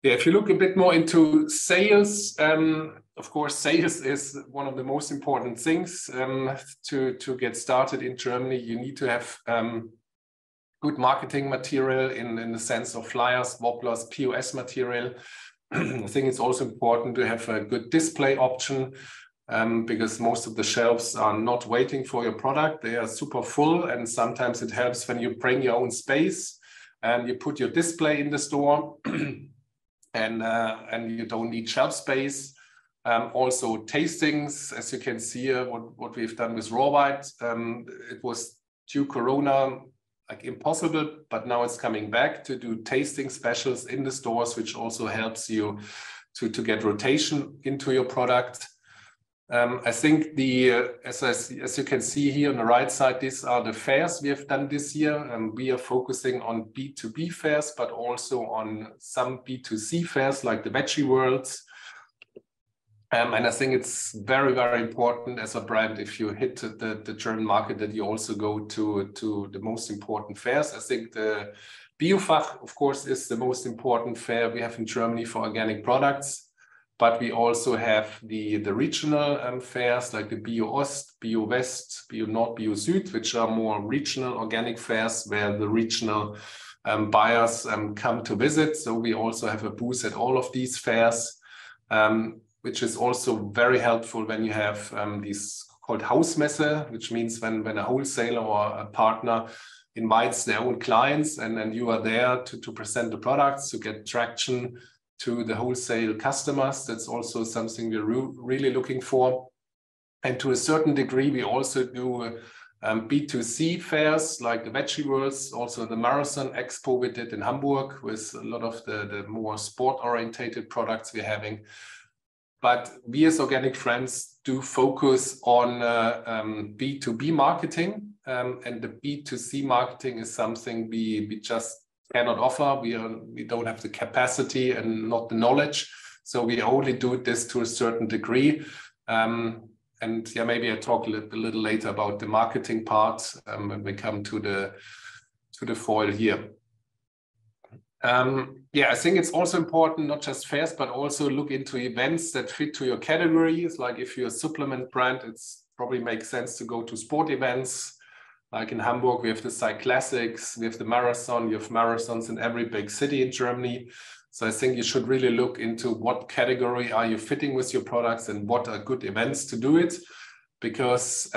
Yeah, if you look a bit more into sales, of course, sales is one of the most important things to get started in Germany. You need to have good marketing material in the sense of flyers, wobblers, POS material. I think it's also important to have a good display option. Because most of the shelves are not waiting for your product. They are super full, and sometimes it helps when you bring your own space and you put your display in the store and you don't need shelf space. Also tastings, as you can see here, what we've done with raw white, it was due Corona like impossible, but now it's coming back to do tasting specials in the stores, which also helps you to get rotation into your product. I think as you can see here on the right side, these are the fairs we have done this year. We are focusing on B2B fairs, but also on some B2C fairs like the Veggie Worlds. And I think it's very, very important as a brand, if you hit the German market, that you also go to the most important fairs. I think the BIOFACH, of course, is the most important fair we have in Germany for organic products. But we also have the regional fairs like the Bio-Ost, Bio-West, Bio-Nord, Bio-Süd, which are more regional organic fairs where the regional buyers come to visit. So we also have a booth at all of these fairs, which is also very helpful when you have these called Hausmesse, which means when a wholesaler or a partner invites their own clients and then you are there to present the products, to get traction to the wholesale customers. That's also something we're really looking for. And to a certain degree, we also do B2C fairs like the Veggie Worlds, also the Marathon Expo we did in Hamburg with a lot of the more sport-orientated products we're having. But we as Organic Friends do focus on B2B marketing, and the B2C marketing is something we just cannot offer. We don't have the capacity and not the knowledge, so we only do this to a certain degree. And yeah, maybe I talk a little later about the marketing part when we come to the foil here. Yeah, I think it's also important not just fairs, but also look into events that fit to your categories. Like if you're a supplement brand, it's probably makes sense to go to sport events. Like in Hamburg, we have the Cyclassics, we have the marathon, you have marathons in every big city in Germany. So I think you should really look into what category are you fitting with your products and what are good events to do it. Because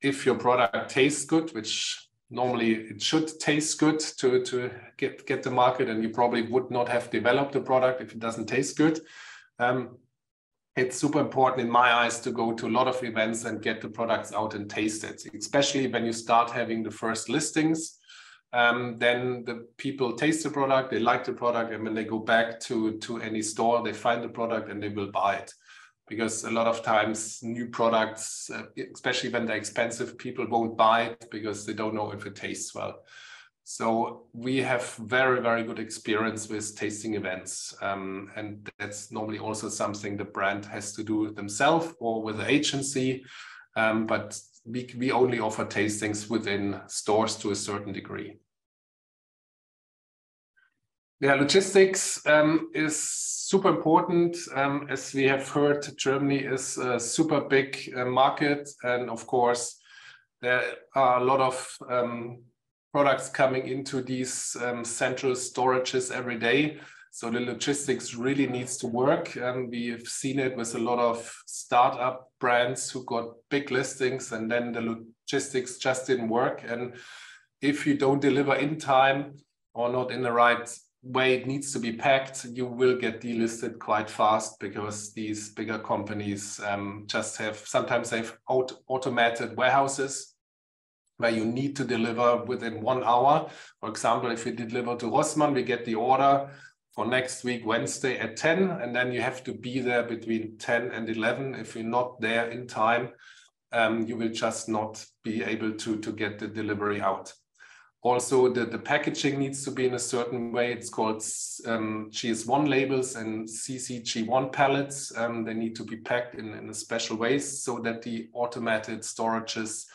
if your product tastes good, which normally it should taste good to get the market, and you probably would not have developed the product if it doesn't taste good. It's super important in my eyes to go to a lot of events and get the products out and taste it, especially when you start having the first listings. Then the people taste the product, they like the product, and when they go back to any store, they find the product and they will buy it. Because a lot of times new products, especially when they're expensive, people won't buy it because they don't know if it tastes well. So we have very, very good experience with tasting events. And that's normally also something the brand has to do themselves or with the agency. But we only offer tastings within stores to a certain degree. Yeah, logistics is super important. As we have heard, Germany is a super big market. And of course, there are a lot of products coming into these central storages every day. So the logistics really needs to work. We've seen it with a lot of startup brands who got big listings and then the logistics just didn't work. And if you don't deliver in time or not in the right way it needs to be packed, you will get delisted quite fast, because these bigger companies just have, sometimes they've automated warehouses where you need to deliver within 1 hour. For example, if you deliver to Rossmann, we get the order for next week, Wednesday at 10, and then you have to be there between 10 and 11. If you're not there in time, you will just not be able to get the delivery out. Also, the packaging needs to be in a certain way. It's called GS1 labels and CCG1 pallets. They need to be packed in a special way so that the automated storages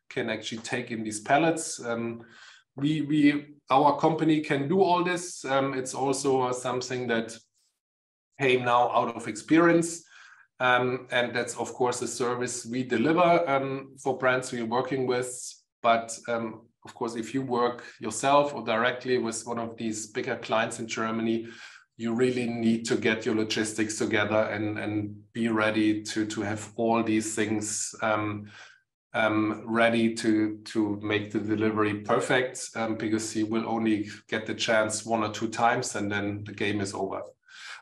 can actually take in these pallets. Our company can do all this. It's also something that came now out of experience. And that's, of course, a service we deliver for brands we're working with. But of course, if you work yourself or directly with one of these bigger clients in Germany, you really need to get your logistics together and be ready to have all these things ready to make the delivery perfect, because you will only get the chance 1 or 2 times and then the game is over.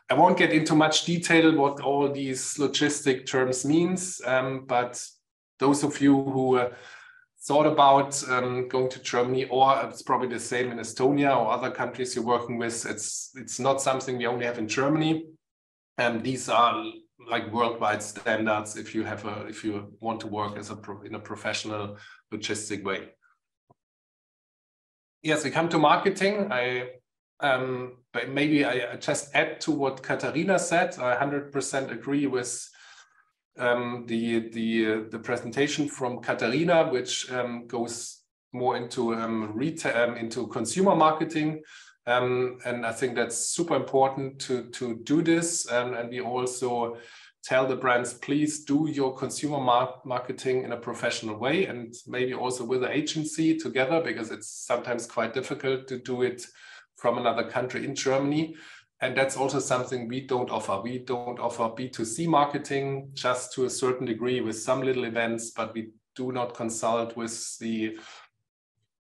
I won't get into much detail what all these logistic terms means, but those of you who thought about going to Germany, or it's probably the same in Estonia or other countries you're working with, it's not something we only have in Germany. And these are like worldwide standards if you want to work in a professional logistic way. Yes, we come to marketing. But maybe I just add to what Katharina said. I 100% agree with the presentation from Katharina, which goes more into retail, into consumer marketing. And I think that's super important to do this. And we also tell the brands, please do your consumer marketing in a professional way, and maybe also with the agency together, because it's sometimes quite difficult to do it from another country in Germany. And that's also something we don't offer. We don't offer B2C marketing, just to a certain degree with some little events, but we do not consult with the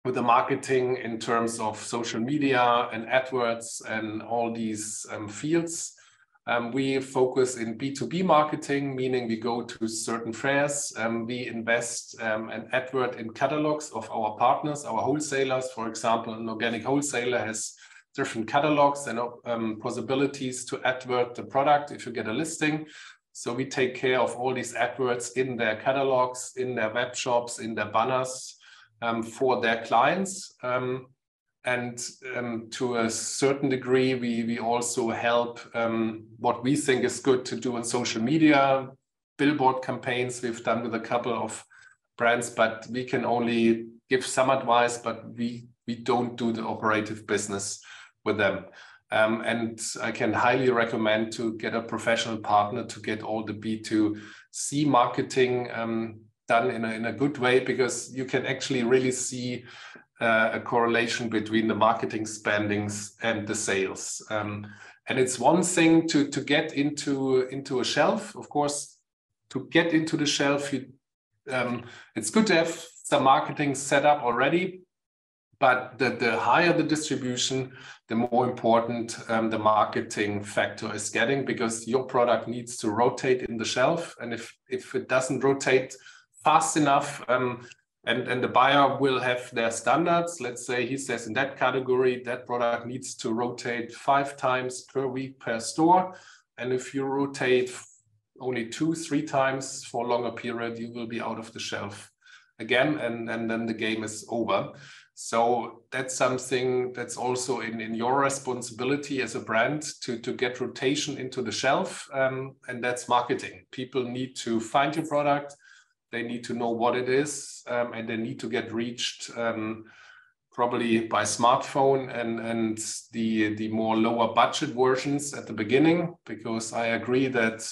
marketing in terms of social media and AdWords and all these fields. We focus in B2B marketing, meaning we go to certain fairs, we invest an AdWord in catalogs of our partners, our wholesalers. For example, an organic wholesaler has different catalogs and possibilities to AdWord the product if you get a listing. So we take care of all these AdWords in their catalogs, in their web shops, in their banners for their clients. And to a certain degree, we also help what we think is good to do on social media, billboard campaigns we've done with a couple of brands, but we can only give some advice, but we don't do the operative business with them. And I can highly recommend to get a professional partner to get all the B2C marketing done in a good way, because you can actually really see a correlation between the marketing spendings and the sales. And it's one thing to get into a shelf. Of course, to get into the shelf, it's good to have some marketing set up already, but the higher the distribution, the more important the marketing factor is getting, because your product needs to rotate in the shelf. And if it doesn't rotate fast enough, and the buyer will have their standards. Let's say he says in that category, that product needs to rotate 5 times per week per store. And if you rotate only 2-3 times for a longer period, you will be out of the shelf again, and then the game is over. So that's something that's also in your responsibility as a brand to get rotation into the shelf, and that's marketing. People need to find your product. They need to know what it is, and they need to get reached probably by smartphone and the more lower budget versions at the beginning, because I agree that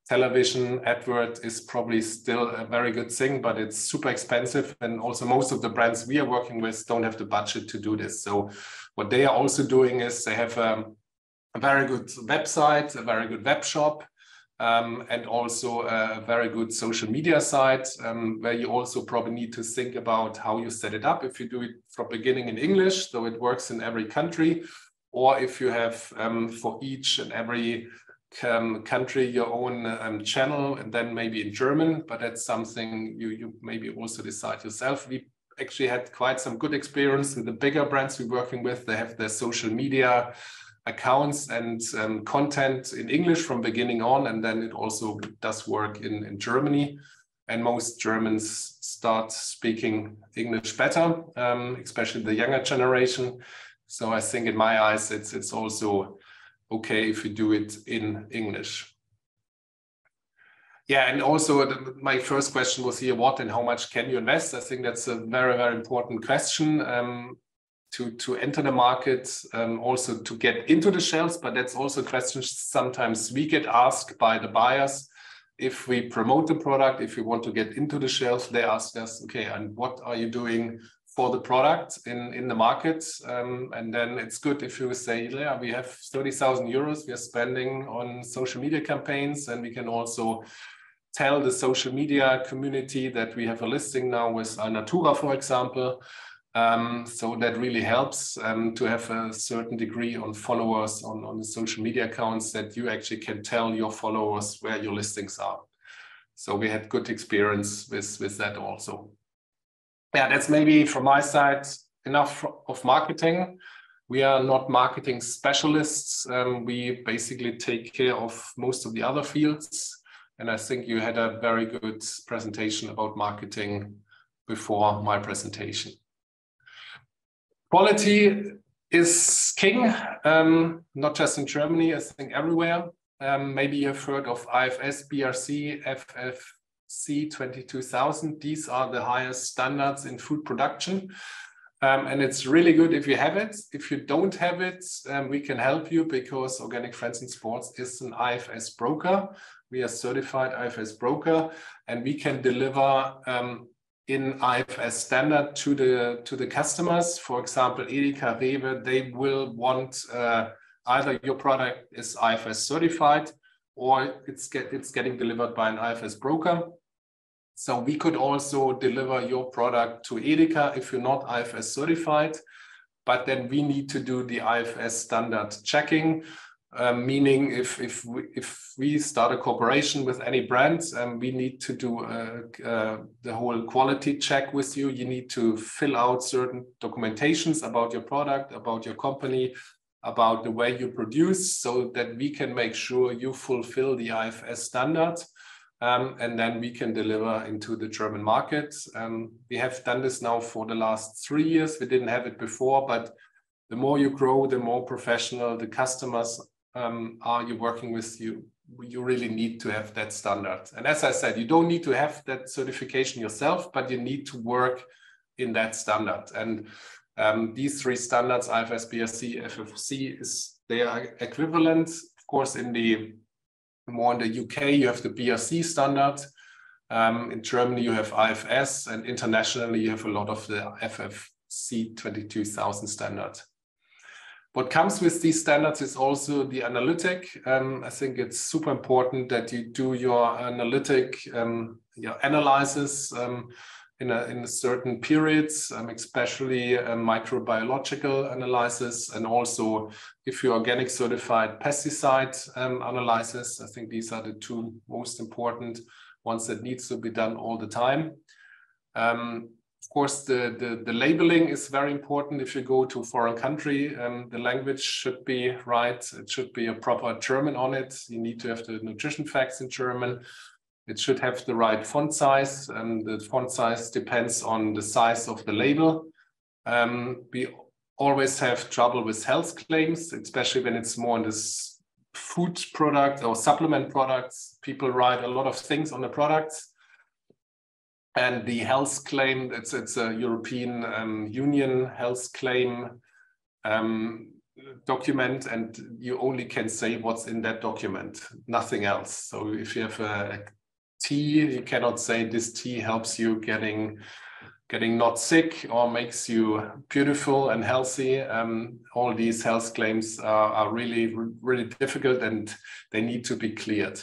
television advert is probably still a very good thing, but it's super expensive. And also most of the brands we are working with don't have the budget to do this. So what they are also doing is they have a very good website, a very good web shop, and also a very good social media site, where you also probably need to think about how you set it up. If you do it from beginning in English, so it works in every country, or if you have for each and every country your own channel, and then maybe in German, but that's something you maybe also decide yourself. We actually had quite some good experience with the bigger brands we're working with. They have their social media accounts and content in English from beginning on, and then it also does work in Germany. And most Germans start speaking English better, especially the younger generation. So I think in my eyes, it's also okay if you do it in English. Yeah, and also my first question was here, what and how much can you invest? I think that's a very, very important question to enter the market, also to get into the shelves, but that's also a question sometimes we get asked by the buyers. If we promote the product, if we want to get into the shelves, they ask us, okay, and what are you doing for the product in the market? And then it's good if you say, yeah, we have 30,000 euros we are spending on social media campaigns, and we can also tell the social media community that we have a listing now with Alnatura, for example. So that really helps to have a certain degree on followers on the social media accounts, that you actually can tell your followers where your listings are. So we had good experience with that also. Yeah, that's maybe from my side enough of marketing. We are not marketing specialists. We basically take care of most of the other fields. And I think you had a very good presentation about marketing before my presentation. Quality is king, not just in Germany, I think everywhere. Maybe you've heard of IFS, BRC, FFC 22000. These are the highest standards in food production. And it's really good if you have it. If you don't have it, we can help you, because Organic Friends in Sports is an IFS broker. We are certified IFS broker, and we can deliver in IFS standard to the customers. For example, Edeka, Rewe, they will want either your product is IFS certified or it's getting delivered by an IFS broker. So we could also deliver your product to Edeka if you're not IFS certified, but then we need to do the IFS standard checking. Meaning if we start a cooperation with any brand, we need to do the whole quality check with you. You need to fill out certain documentations about your product, about your company, about the way you produce, so that we can make sure you fulfill the IFS standard. And then we can deliver into the German market. We have done this now for the last 3 years. We didn't have it before, but the more you grow, the more professional the customers are you working with. You really need to have that standard. And as I said, you don't need to have that certification yourself, but you need to work in that standard. And these 3 standards, IFS, BRC, FFC, they are equivalent. Of course, in the UK, you have the BRC standard. In Germany, you have IFS, and internationally, you have a lot of the FFC 22000 standard. What comes with these standards is also the analytic. I think it's super important that you do your analytic your analysis in a certain periods, especially microbiological analysis, and also if you're organic certified pesticide analysis. I think these are the 2 most important ones that needs to be done all the time. Of course, the labeling is very important. If you go to a foreign country, the language should be right. It should be a proper German on it. You need to have the nutrition facts in German. It should have the right font size, and the font size depends on the size of the label. We always have trouble with health claims, especially when it's more in this food product or supplement products. People write a lot of things on the products. And the health claim, it's a European Union health claim. document, and you only can say what's in that document, nothing else. So if you have a tea, you cannot say this tea helps you getting not sick or makes you beautiful and healthy. All these health claims are really, really difficult, and they need to be cleared.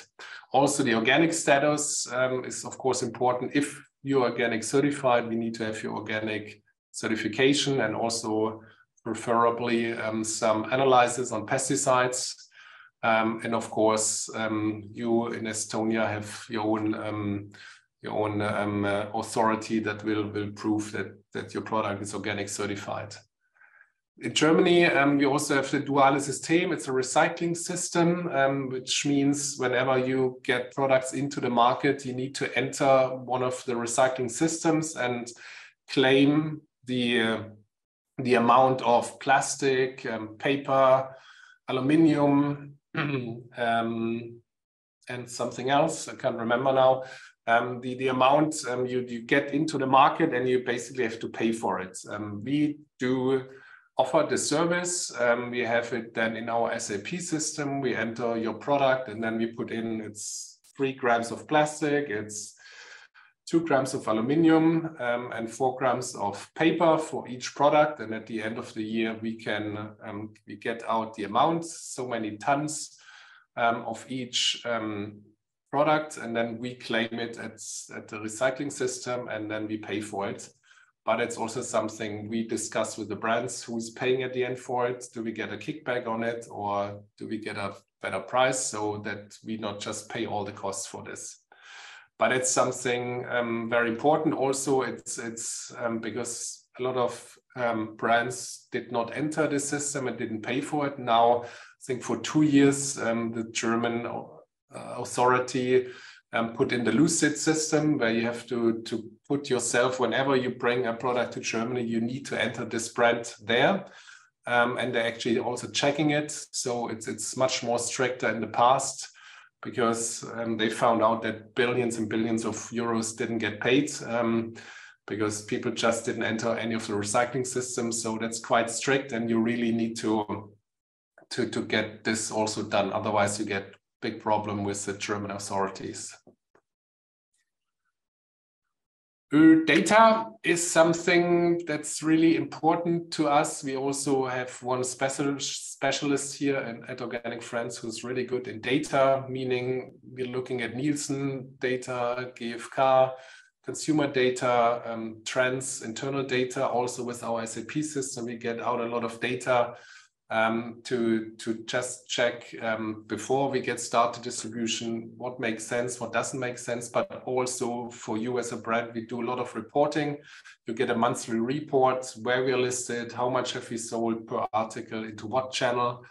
Also, the organic status is of course important. If you're organic certified, we need to have your organic certification, and also preferably some analysis on pesticides. And of course, you in Estonia have your own authority that will prove that your product is organic certified. In Germany, we also have the duale system. It's a recycling system, which means whenever you get products into the market, you need to enter one of the recycling systems and claim the amount of plastic, paper, aluminium, and something else, I can't remember now. The amount you get into the market, and you basically have to pay for it. We do offer the service. We have it then in our SAP system. We enter your product, and then we put in, it's 3 grams of plastic, it's 2 grams of aluminium, and 4 grams of paper for each product. And at the end of the year, we can we get out the amount, so many tons of each product, and then we claim it at the recycling system, and then we pay for it. But it's also something we discuss with the brands, who's paying at the end for it. Do we get a kickback on it, or do we get a better price, so that we not just pay all the costs for this? But it's something very important. Also, it's because a lot of brands did not enter the system and didn't pay for it. Now, I think for 2 years, the German authority put in the Lucid system, where you have to put yourself, whenever you bring a product to Germany, you need to enter this brand there. And they're actually also checking it. So it's much more stricter in the past, because they found out that billions and billions of euros didn't get paid because people just didn't enter any of the recycling systems. So that's quite strict, and you really need to get this also done. Otherwise, you get big problem with the German authorities. Data is something that's really important to us. We also have one specialist here at Organic Friends who's really good in data, meaning we're looking at Nielsen data, GfK, consumer data, trends, internal data. Also with our SAP system, we get out a lot of data to just check before we get started distribution, what makes sense, what doesn't make sense. But also for you as a brand, we do a lot of reporting. You get a monthly report, where we are listed, how much have we sold per article, into what channel,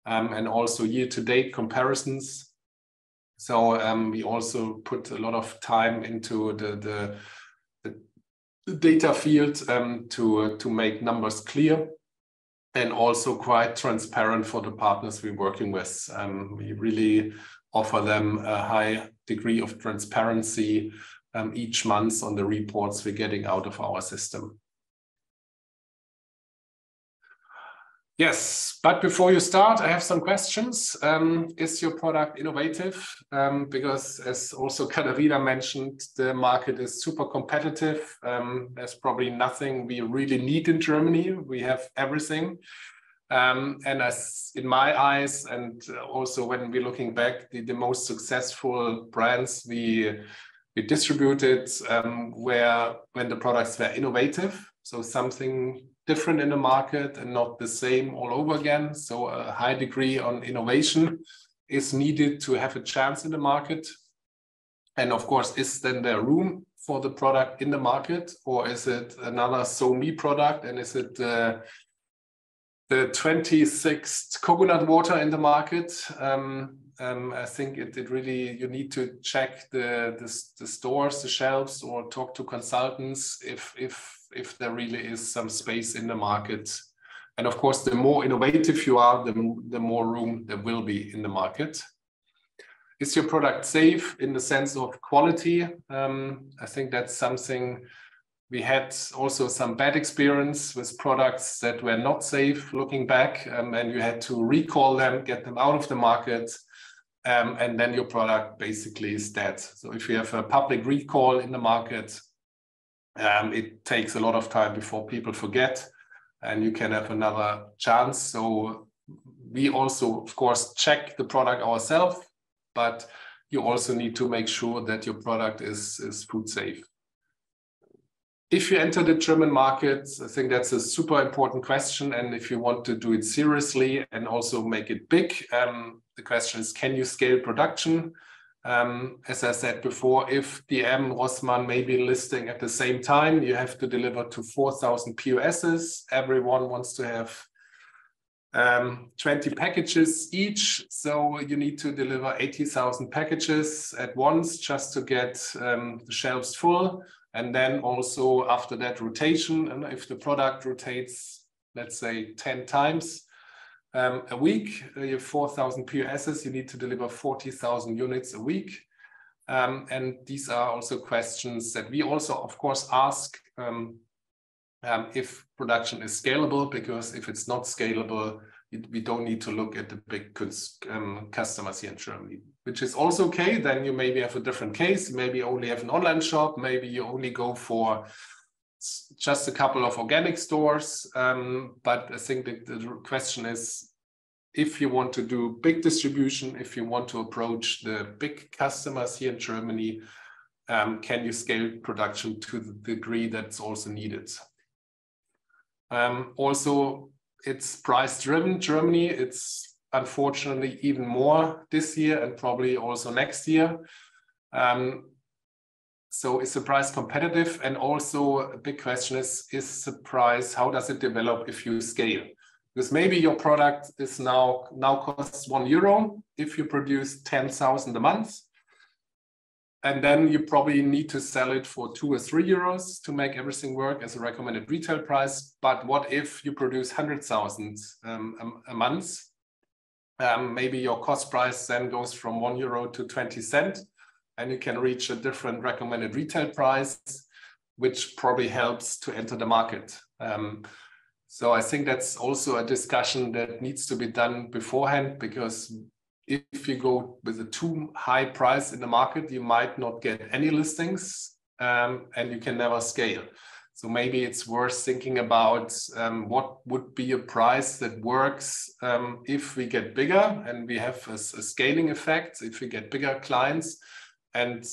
and also year-to-date comparisons. So we also put a lot of time into the data field to make numbers clear, and also quite transparent for the partners we're working with. We really offer them a high degree of transparency each month on the reports we're getting out of our system. Yes, but before you start, I have some questions. Is your product innovative? Because as also Katharina mentioned, the market is super competitive. There's probably nothing we really need in Germany. We have everything. And as in my eyes, and also when we're looking back, the most successful brands we distributed were when the products were innovative. So something different in the market and not the same all over again. So a high degree on innovation is needed to have a chance in the market. And of course, is then there room for the product in the market, or is it another so-me product? And is it the 26th coconut water in the market? I think it really, you need to check the stores, the shelves, or talk to consultants if there really is some space in the market. And of course, the more innovative you are, the more room there will be in the market. Is your product safe in the sense of quality? I think that's something we had also some bad experience with products that were not safe looking back, and you had to recall them, get them out of the market, and then your product basically is dead. So if you have a public recall in the market, it takes a lot of time before people forget, and you can have another chance. So we also, of course, check the product ourselves, but you also need to make sure that your product is food safe. If you enter the German market, I think that's a super important question. And if you want to do it seriously and also make it big, the question is, can you scale production? As I said before, if DM, Rossmann may be listing at the same time, you have to deliver to 4,000 POSs. Everyone wants to have 20 packages each. So you need to deliver 80,000 packages at once just to get the shelves full. And then also after that rotation, and if the product rotates, let's say 10 times a week, you have 4,000 POSs, you need to deliver 40,000 units a week. And these are also questions that we also, of course, ask if production is scalable, because if it's not scalable, we don't need to look at the big customers here in Germany, which is also okay. Then you maybe have a different case. Maybe you only have an online shop. Maybe you only go for just a couple of organic stores. But I think that the question is, if you want to do big distribution, if you want to approach the big customers here in Germany, can you scale production to the degree that's also needed? Also, it's price driven. Germany, it's unfortunately even more this year and probably also next year. So is the price competitive? And also a big question is the price, how does it develop if you scale? Because maybe your product is now costs €1 if you produce 10,000 a month. And then you probably need to sell it for €2 or €3 to make everything work as a recommended retail price. But what if you produce 100,000 a month? Maybe your cost price then goes from €1 to 20 cents, and you can reach a different recommended retail price, which probably helps to enter the market. So I think that's also a discussion that needs to be done beforehand, because if you go with a too high price in the market, you might not get any listings, and you can never scale. So maybe it's worth thinking about what would be a price that works if we get bigger and we have a scaling effect, if we get bigger clients, and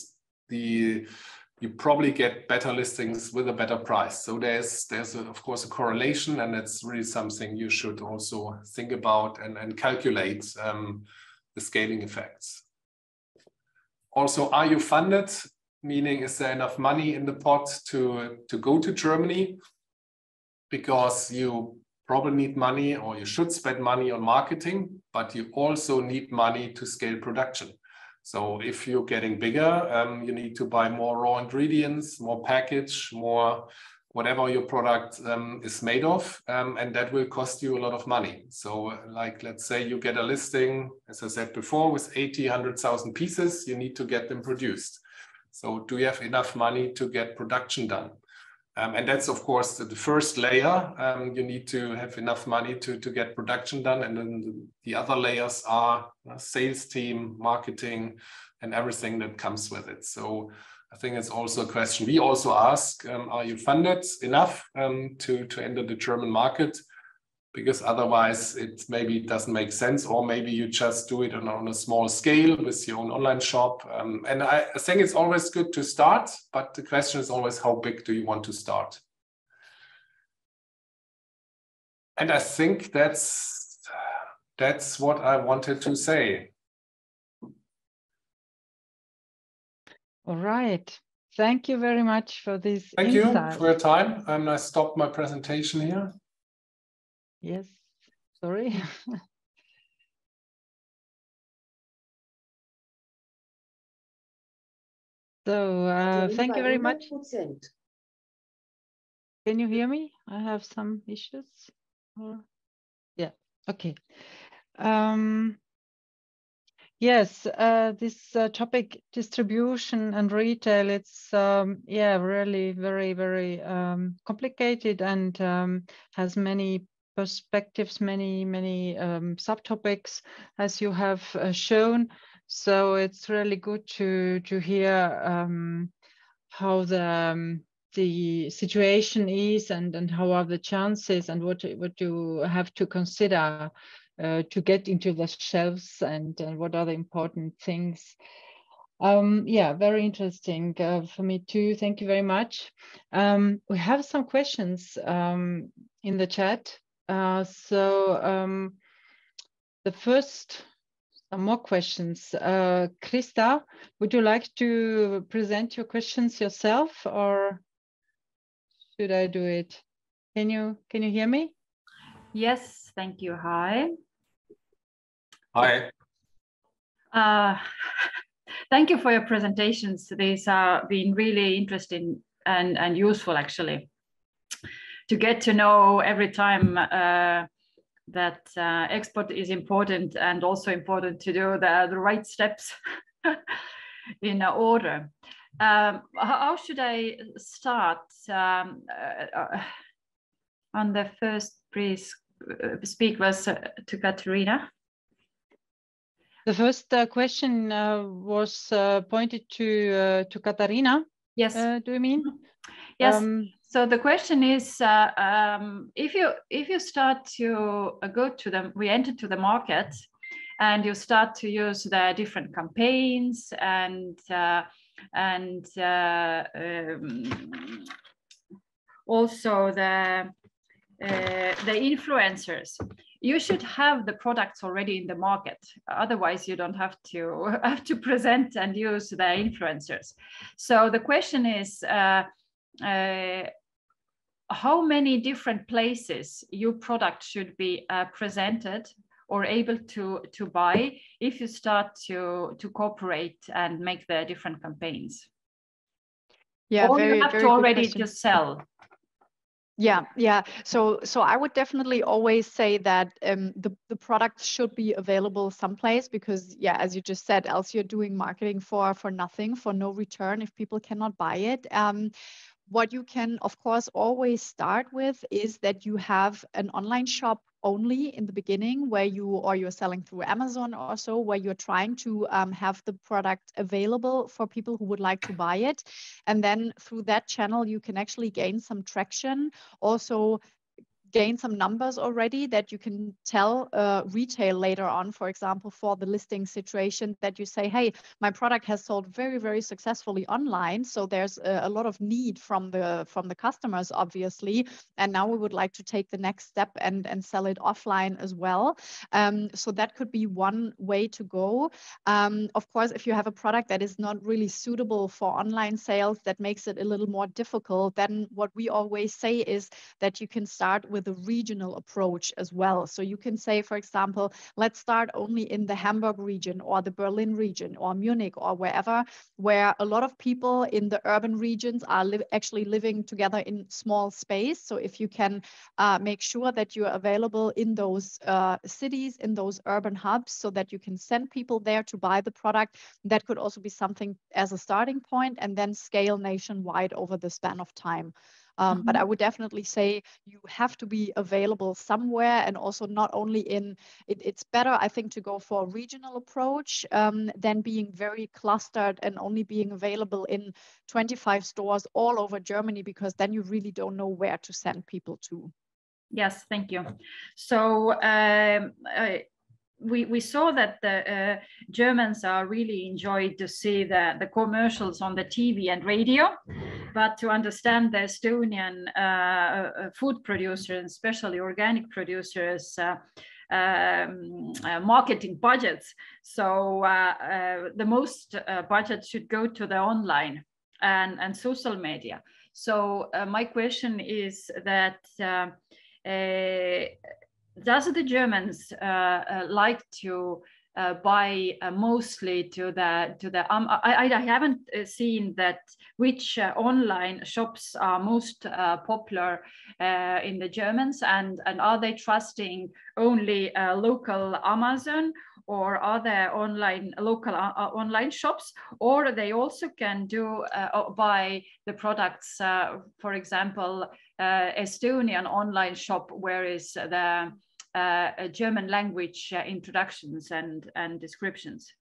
you probably get better listings with a better price. So there's of course a correlation, and it's really something you should also think about and calculate the scaling effects. Also, are you funded? Meaning, is there enough money in the pot to go to Germany? Because you probably need money, or you should spend money on marketing, but you also need money to scale production. So if you're getting bigger, you need to buy more raw ingredients, more package, more whatever your product is made of, and that will cost you a lot of money. So like, let's say you get a listing, as I said before, with 80, 100,000 pieces, you need to get them produced. So do you have enough money to get production done? And that's, of course, the first layer. You need to have enough money to get production done. And then the other layers are sales team, marketing, and everything that comes with it. So I think it's also a question we also ask, are you funded enough to enter the German market? Because otherwise it maybe doesn't make sense, or maybe you just do it on a small scale with your own online shop. And I think it's always good to start, but the question is always, how big do you want to start? And I think that's what I wanted to say. All right. Thank you very much for this Thank insight. you for your time. I stopped my presentation here. Yes, sorry. So thank you very much. Can you hear me? I have some issues. Yeah, okay. Yes, this topic, distribution and retail, it's really very, very complicated and has many perspectives, many subtopics, as you have shown. So it's really good to hear how the situation is and how are the chances and what you have to consider to get into the shelves and what are the important things. Very interesting for me too. Thank you very much. We have some questions in the chat. The first, some more questions. Krista, would you like to present your questions yourself, or should I do it? Can you hear me? Yes, thank you. Hi. Hi. Thank you for your presentations. These have been really interesting and useful, actually, to get to know every time that export is important, and also important to do the right steps in order. How should I start? On the first, please speak was to Katarina. The first question was pointed to Katarina. Yes. Do you mean? Yes. So the question is, if you start to go to we enter to the market, and you start to use the different campaigns and also the influencers, you should have the products already in the market. Otherwise, you don't have to present and use the influencers. So the question is, how many different places your product should be presented or able to buy if you start to cooperate and make the different campaigns? Yeah, or very, you have very to already question. just sell. Yeah. So I would definitely always say that the product should be available someplace, because as you just said, else you're doing marketing for nothing, for no return if people cannot buy it. What you can, of course, always start with is that you have an online shop only in the beginning, where you're selling through Amazon or so, where you're trying to have the product available for people who would like to buy it. And then through that channel, you can actually gain some traction, also gain some numbers already that you can tell retail later on, for example, for the listing situation, that you say, hey, my product has sold very, very successfully online. So there's a lot of need from the customers, obviously. And now we would like to take the next step and sell it offline as well. So that could be one way to go. Of course, if you have a product that is not really suitable for online sales, that makes it a little more difficult, then what we always say is that you can start with a regional approach as well. So you can say, for example, let's start only in the Hamburg region or the Berlin region or Munich or wherever, where a lot of people in the urban regions are actually living together in small space. So if you can make sure that you're available in those cities, in those urban hubs, so that you can send people there to buy the product, that could also be something as a starting point, and then scale nationwide over the span of time. But I would definitely say you have to be available somewhere, and also not only it's better, I think, to go for a regional approach than being very clustered and only being available in 25 stores all over Germany, because then you really don't know where to send people to. Yes, thank you. So we saw that the Germans are really enjoyed to see the commercials on the TV and radio, but to understand the Estonian food producers, especially organic producers, marketing budgets. So the most budget should go to the online and social media. So my question is that does the Germans like to buy mostly to the I haven't seen that which online shops are most popular in the Germans, and are they trusting only local Amazon, or other online local online shops, or they also can do buy the products, for example, Estonian online shop, where is the German language introductions and descriptions.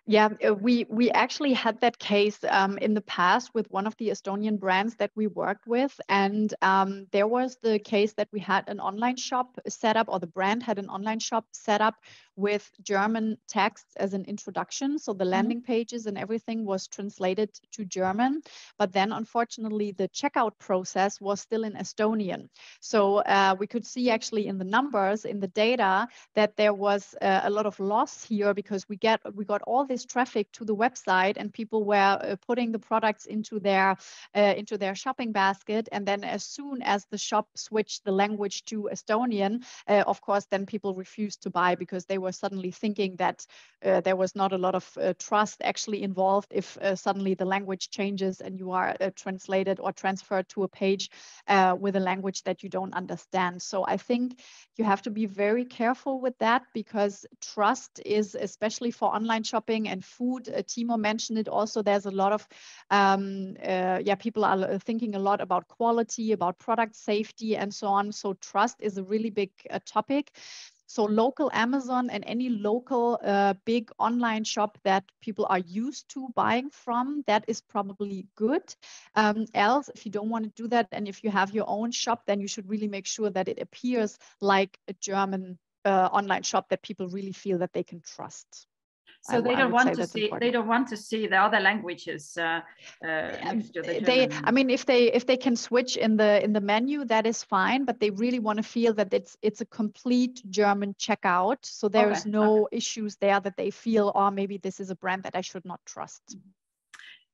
Yeah, we actually had that case in the past with one of the Estonian brands that we worked with, and there was the case that we had an online shop set up, or the brand had an online shop set up with German texts as an introduction. So the landing pages and everything was translated to German, but then unfortunately the checkout process was still in Estonian. So we could see actually in the numbers, in the data, that there was a lot of loss here, because we got all this traffic to the website, and people were putting the products into their shopping basket, and then as soon as the shop switched the language to Estonian, of course then people refused to buy, because they were suddenly thinking that there was not a lot of trust actually involved if suddenly the language changes and you are translated or transferred to a page with a language that you don't understand. So I think you have to be very careful with that, because trust is, especially for online shopping and food, Timo mentioned it also, there's a lot of people are thinking a lot about quality, about product safety and so on. So trust is a really big topic. So local Amazon and any local big online shop that people are used to buying from, that is probably good. Else, if you don't want to do that, and if you have your own shop, then you should really make sure that it appears like a German online shop that people really feel that they can trust. So they don't want to see. Important. They don't want to see the other languages next to the German. I mean, if they can switch in the menu, that is fine. But they really want to feel that it's a complete German checkout. So there is no issues there that they feel, oh, maybe this is a brand that I should not trust.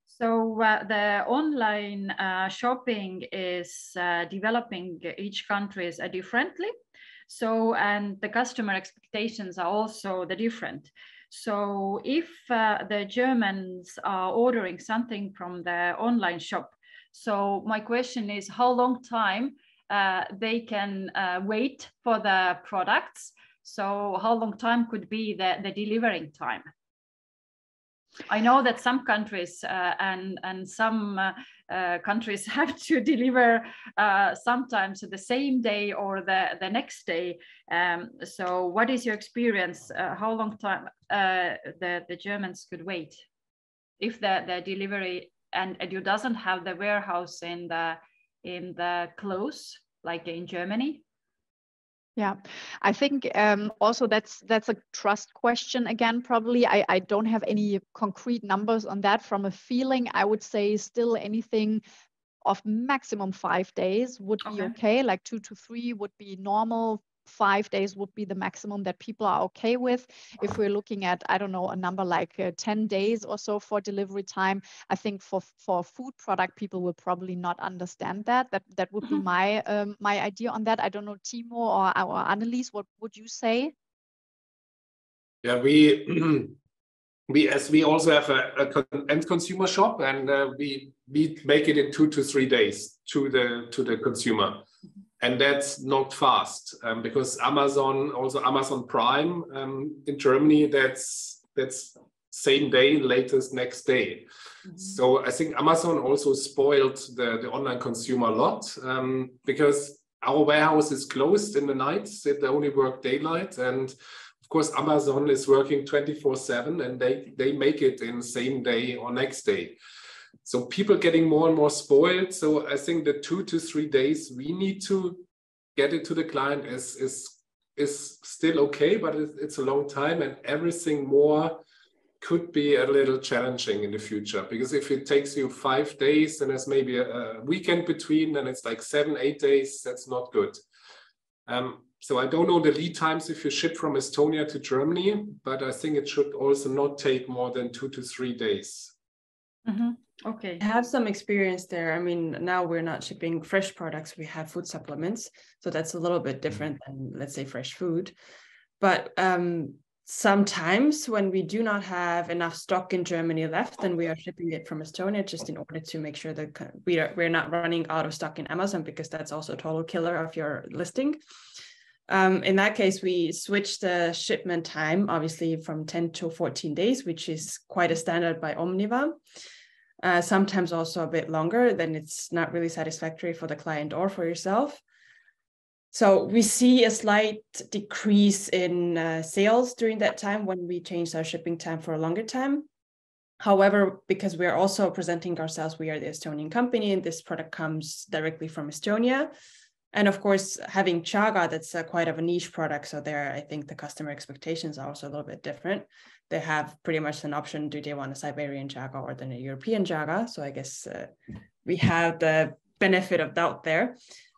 So the online shopping is developing each countries differently. So, and the customer expectations are also different. So if the Germans are ordering something from the online shop, so my question is, how long time they can wait for the products? So how long time could be the delivering time? I know that some countries and some countries have to deliver sometimes the same day or the next day. So what is your experience? How long time the Germans could wait if the delivery and you doesn't have the warehouse in the close, like in Germany? Yeah, I think also that's a trust question again, probably. I don't have any concrete numbers on that. From a feeling, I would say still anything of maximum 5 days would be okay. Like 2 to 3 would be normal. 5 days would be the maximum that people are okay with. If we're looking at, I don't know, a number like 10 days or so for delivery time, I think for food product, people will probably not understand that. That would be my my idea on that. I don't know, Timo or Annelies, what would you say? Yeah, we also have a end consumer shop, and we make it in 2 to 3 days to the consumer. And that's not fast because Amazon Prime in Germany, that's same day, latest next day. So I think Amazon also spoiled the online consumer a lot because our warehouse is closed in the nights. They only work daylight. And of course, Amazon is working 24/7 and they make it in same day or next day. So people getting more and more spoiled. So I think the 2 to 3 days we need to get it to the client is still okay, but it's a long time, and everything more could be a little challenging in the future. Because if it takes you 5 days, then there's maybe a weekend between, and it's like 7, 8 days. That's not good. So I don't know the lead times if you ship from Estonia to Germany, but I think it should also not take more than 2 to 3 days. Okay. I have some experience there. I mean, now we're not shipping fresh products, we have food supplements. So that's a little bit different than, let's say, fresh food. But sometimes when we do not have enough stock in Germany left, then we are shipping it from Estonia just in order to make sure that we're not running out of stock in Amazon, because that's also a total killer of your listing. In that case, we switched the shipment time, obviously from 10 to 14 days, which is quite a standard by Omniva. Sometimes also a bit longer, then it's not really satisfactory for the client or for yourself. So we see a slight decrease in sales during that time when we changed our shipping time for a longer time. However, because we're also presenting ourselves, we are the Estonian company, and this product comes directly from Estonia. And of course, having chaga, that's quite of a niche product. So there, I think the customer expectations are also a little bit different. They have pretty much an option. Do they want a Siberian chaga or then a European chaga? So I guess we have the benefit of doubt there.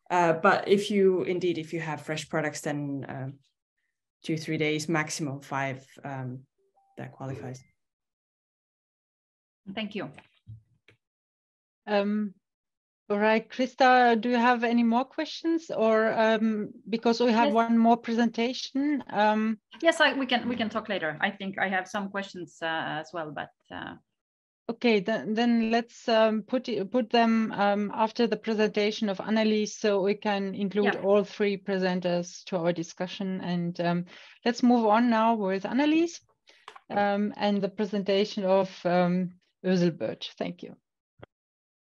But if you have fresh products, then 2-3 days, maximum 5, that qualifies. Thank you. All right, Krista, do you have any more questions, or because we have one more presentation? Yes, we can talk later. I think I have some questions as well, but okay, then let's put them after the presentation of Annelies, so we can include all 3 presenters to our discussion. And let's move on now with Annelies and the presentation of Ösel Birchi. Thank you.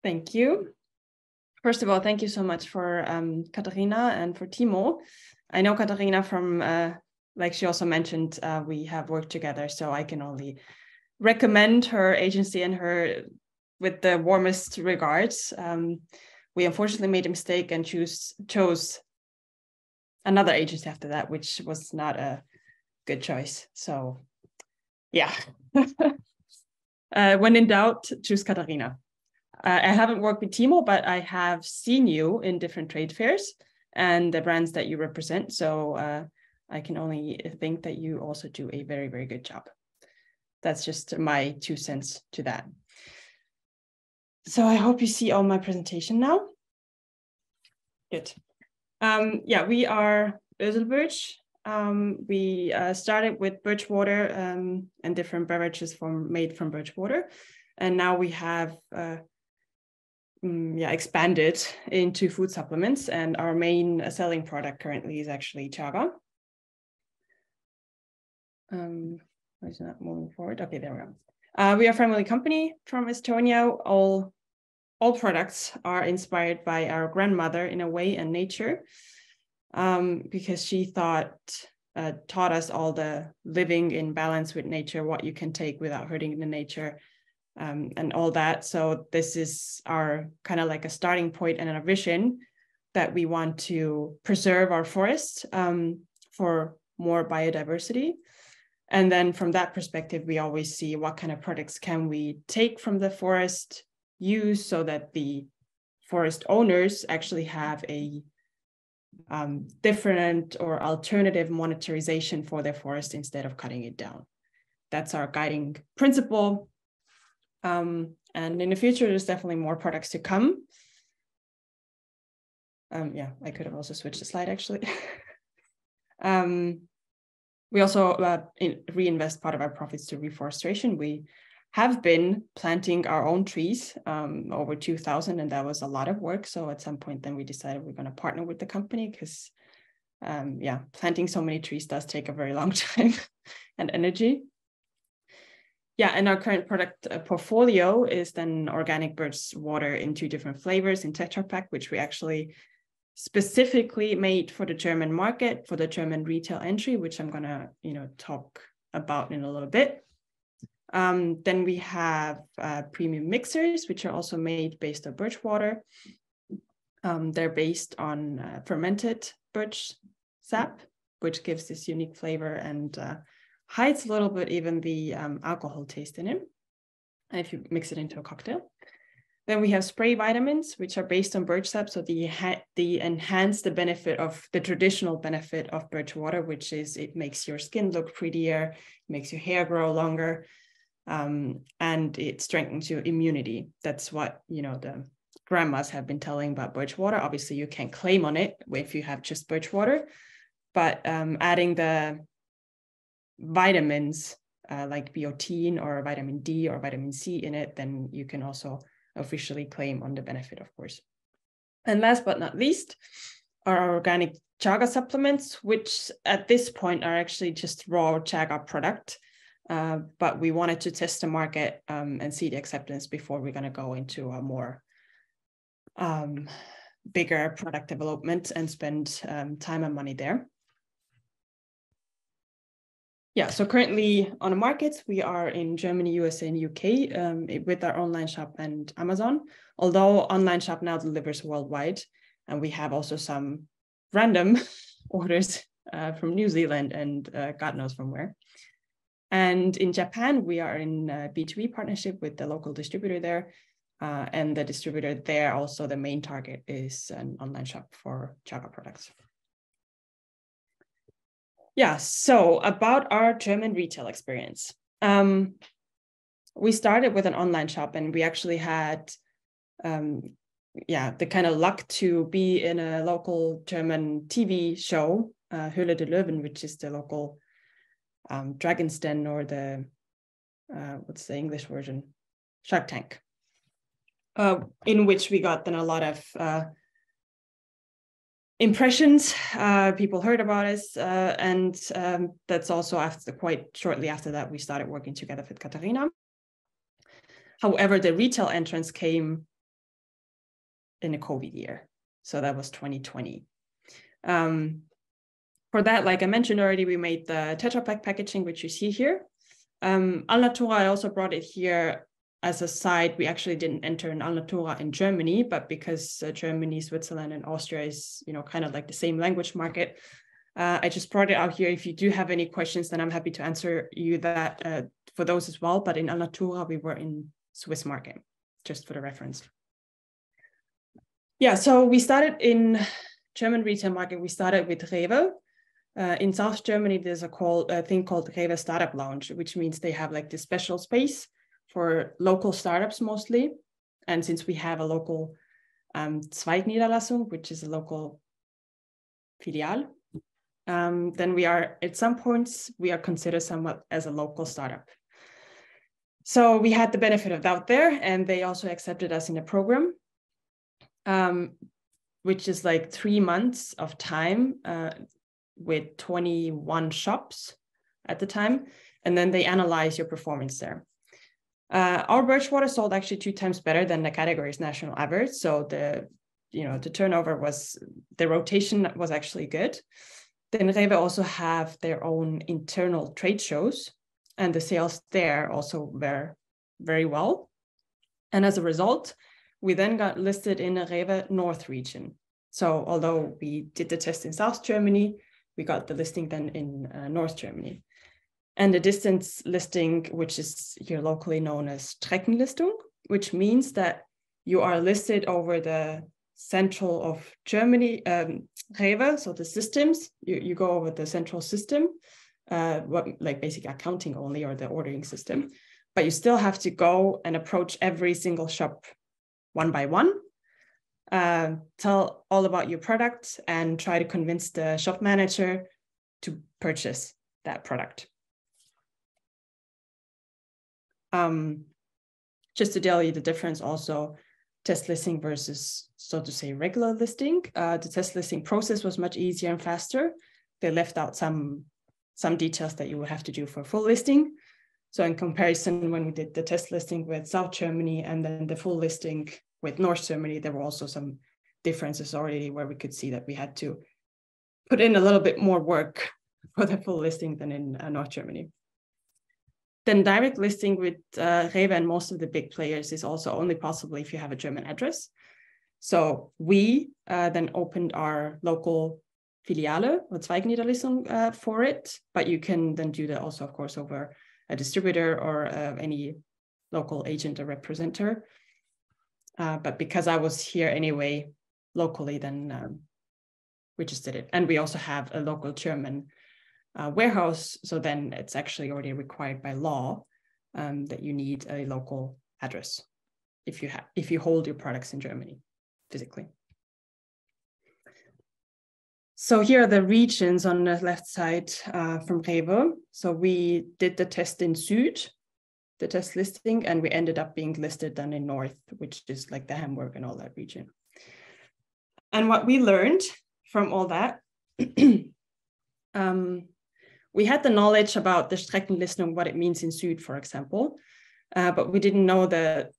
Thank you. First of all, thank you so much for Katarina and for Timo. I know Katarina from, like she also mentioned, we have worked together, so I can only recommend her agency and her with the warmest regards. We unfortunately made a mistake and chose another agency after that, which was not a good choice. So yeah, when in doubt, choose Katarina. I haven't worked with Timo, but I have seen you in different trade fairs and the brands that you represent. So I can only think that you also do a very, very good job. That's just my 2 cents to that. So I hope you see all my presentation now. Good. Yeah, we are Ösel Birchi. We started with birch water and different beverages made from birch water. And now we have expanded into food supplements, and our main selling product currently is actually chaga. Why is it not moving forward? Okay, there we go. We are a family company from Estonia. All products are inspired by our grandmother in a way and nature, because she taught us all the living in balance with nature, what you can take without hurting the nature. And all that. So this is our kind of like a starting point and a vision that we want to preserve our forests for more biodiversity. And then from that perspective, we always see what kind of products can we take from the forest, use so that the forest owners actually have a different or alternative monetization for their forest instead of cutting it down. That's our guiding principle. And in the future, there's definitely more products to come. Yeah, I could have also switched the slide actually. We also reinvest part of our profits to reforestation. We have been planting our own trees, over 2,000, and that was a lot of work. So at some point then we decided we're going to partner with the company because planting so many trees does take a very long time and energy. Yeah, and our current product portfolio is then organic birch water in 2 different flavors in Tetra Pak, which we actually specifically made for the German market, for the German retail entry, which I'm gonna, talk about in a little bit. Then we have premium mixers, which are also made based on birch water. They're based on fermented birch sap, which gives this unique flavor and hides a little bit even the alcohol taste in it if you mix it into a cocktail. Then we have spray vitamins, which are based on birch sap. So they enhance the benefit of the traditional benefit of birch water, which is it makes your skin look prettier, makes your hair grow longer, and it strengthens your immunity. That's what, the grandmas have been telling about birch water. Obviously, you can't claim on it if you have just birch water, but adding the vitamins like biotin or vitamin D or vitamin C in it, then you can also officially claim on the benefit, of course. And last but not least, our organic chaga supplements, which at this point are actually just raw chaga product. But we wanted to test the market and see the acceptance before we're going to go into a more bigger product development and spend time and money there. Yeah, so currently on the markets, we are in Germany, USA, and UK with our online shop and Amazon, although online shop now delivers worldwide. And we have also some random orders from New Zealand and God knows from where. And in Japan, we are in a B2B partnership with the local distributor there. And the distributor there, also the main target is an online shop for chaga products. Yeah, so about our German retail experience. We started with an online shop and we actually had the kind of luck to be in a local German TV show, Höhle der Löwen, which is the local Dragon's Den, or the, what's the English version? Shark Tank, in which we got then a lot of impressions. People heard about us, and that's also quite shortly after that we started working together with Katharina. However, the retail entrance came in a COVID year, so that was 2020. For that, like I mentioned already, we made the Tetra Pak packaging, which you see here. Alnatura, I also brought it here as a side. We actually didn't enter an Alnatura in Germany, but because Germany, Switzerland, and Austria is, kind of like the same language market, I just brought it out here. If you do have any questions, then I'm happy to answer you that for those as well. But in Alnatura, we were in Swiss market, just for the reference. Yeah, so we started in German retail market. We started with Rewe. In South Germany, there's a thing called Rewe Startup Lounge, which means they have like this special space for local startups mostly. And since we have a local Zweigniederlassung, which is a local filial, then we are, at some points, we are considered somewhat as a local startup. So we had the benefit of that there, and they also accepted us in a program, which is like 3 months of time with 21 shops at the time. And then they analyze your performance there. Our birch water sold actually 2 times better than the category's national average. So the turnover was, the rotation was actually good. Then Rewe also have their own internal trade shows, and the sales there also were very well. And as a result, we then got listed in a Rewe North region. So although we did the test in South Germany, we got the listing then in North Germany. And the distance listing, which is here locally known as Streckenlistung, which means that you are listed over the central of Germany, Rewe, so the systems, you go over the central system, like basic accounting only, or the ordering system, but you still have to go and approach every single shop one by one, tell all about your product and try to convince the shop manager to purchase that product. Just to tell you the difference also, test listing versus, so to say, regular listing. The test listing process was much easier and faster. They left out some details that you would have to do for full listing. So in comparison, when we did the test listing with South Germany and then the full listing with North Germany, there were also some differences already where we could see that we had to put in a little bit more work for the full listing than in North Germany. Then direct listing with Rewe and most of the big players is also only possible if you have a German address. So we then opened our local Filiale or Zweigniederlassung for it, but you can then do that also, of course, over a distributor or any local agent or representative. But because I was here anyway, locally, then we just did it. And we also have a local German warehouse. So then it's actually already required by law that you need a local address if you hold your products in Germany physically. So here are the regions on the left side from Rewe. So we did the test in Süd, the test listing, and we ended up being listed then in North, which is like the Hamburg and all that region. And what we learned from all that we had the knowledge about the Streckenlistung, what it means in Süd, for example, but we didn't know the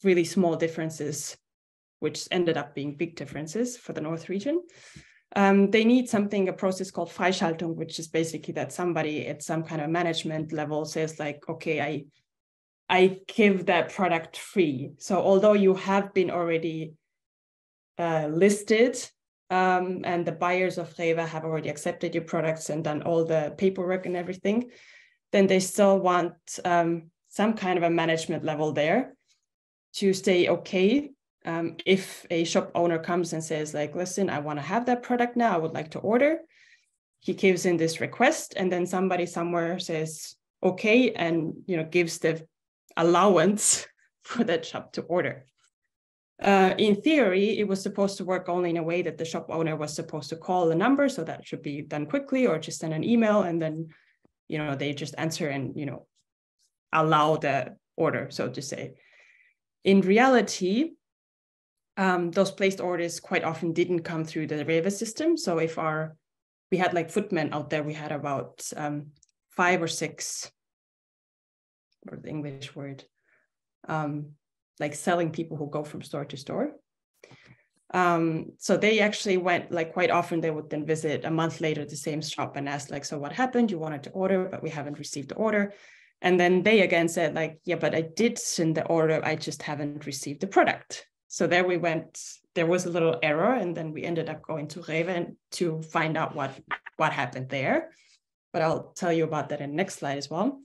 really small differences, which ended up being big differences for the North region. They need something, a process called Freischaltung, which is basically that somebody at some kind of management level says like, okay, I give that product free. So although you have been already listed and the buyers of Rewe have already accepted your products and done all the paperwork and everything, then they still want some kind of a management level there to say, okay, if a shop owner comes and says like, listen, I want to have that product now, I would like to order. He gives in this request, and then somebody somewhere says, okay, and gives the allowance for that shop to order. In theory, it was supposed to work only in a way that the shop owner was supposed to call the number, so that should be done quickly, or just send an email, and then they just answer and allow the order, so to say. In reality, those placed orders quite often didn't come through the Rewe system. So if we had like footmen out there, we had about 5 or 6, or the English word, like selling people who go from store to store. So they actually went, like quite often they would then visit a month later the same shop and ask like, so what happened? You wanted to order, but we haven't received the order. And then they again said like, yeah, but I did send the order, I just haven't received the product. So there we went, there was a little error, and then we ended up going to Rewe to find out what happened there. But I'll tell you about that in the next slide as well.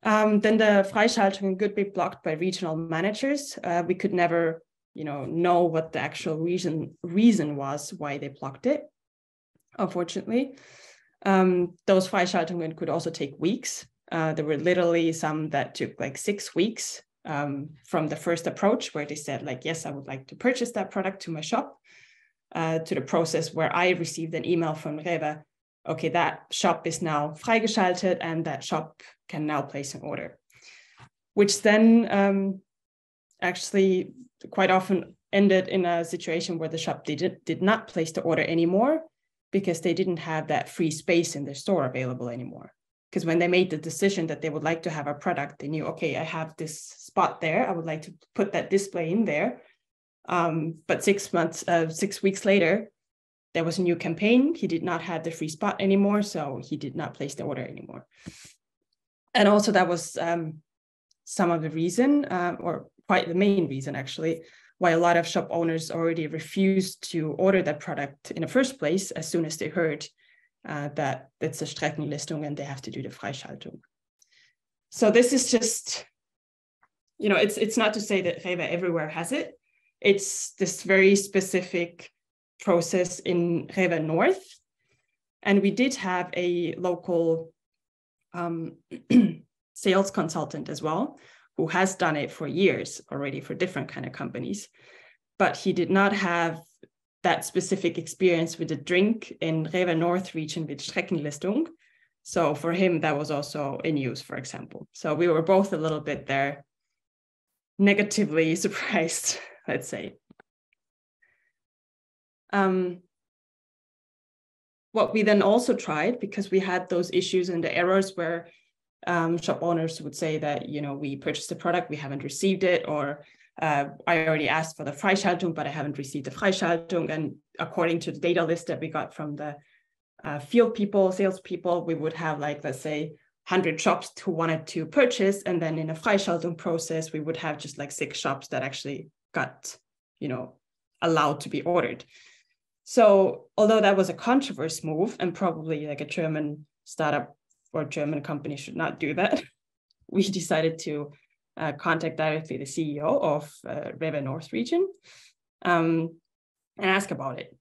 Then the Freischaltung could be blocked by regional managers. We could never, know what the actual reason was why they blocked it, unfortunately. Those Freischaltungen could also take weeks. There were literally some that took like 6 weeks from the first approach, where they said like, yes, I would like to purchase that product to my shop, to the process where I received an email from Rewe, okay, that shop is now freigeschaltet and that shop can now place an order, which then actually quite often ended in a situation where the shop did not place the order anymore because they didn't have that free space in their store available anymore. Because when they made the decision that they would like to have a product, they knew, okay, I have this spot there, I would like to put that display in there. But 6 weeks later, there was a new campaign. He did not have the free spot anymore, so he did not place the order anymore. And also that was some of the reason, or quite the main reason actually, why a lot of shop owners already refused to order that product in the first place as soon as they heard that it's a Streckenlistung and they have to do the Freischaltung. So this is just, it's not to say that Rewe everywhere has it. It's this very specific process in Rewe North. And we did have a local sales consultant as well, who has done it for years already for different kind of companies, but he did not have that specific experience with the drink in Rewe North region with Streckenlistung. So for him, that was also in use, for example. So we were both a little bit there negatively surprised, let's say. What we then also tried, because we had those issues and the errors where shop owners would say that, we purchased the product, we haven't received it, or I already asked for the Freischaltung, but I haven't received the Freischaltung. And according to the data list that we got from the field people, salespeople, we would have like, let's say, 100 shops who wanted to purchase. And then in a Freischaltung process, we would have just like 6 shops that actually got, allowed to be ordered. So although that was a controversial move, and probably like a German startup or German company should not do that, we decided to contact directly the CEO of Rewe North region and ask about it.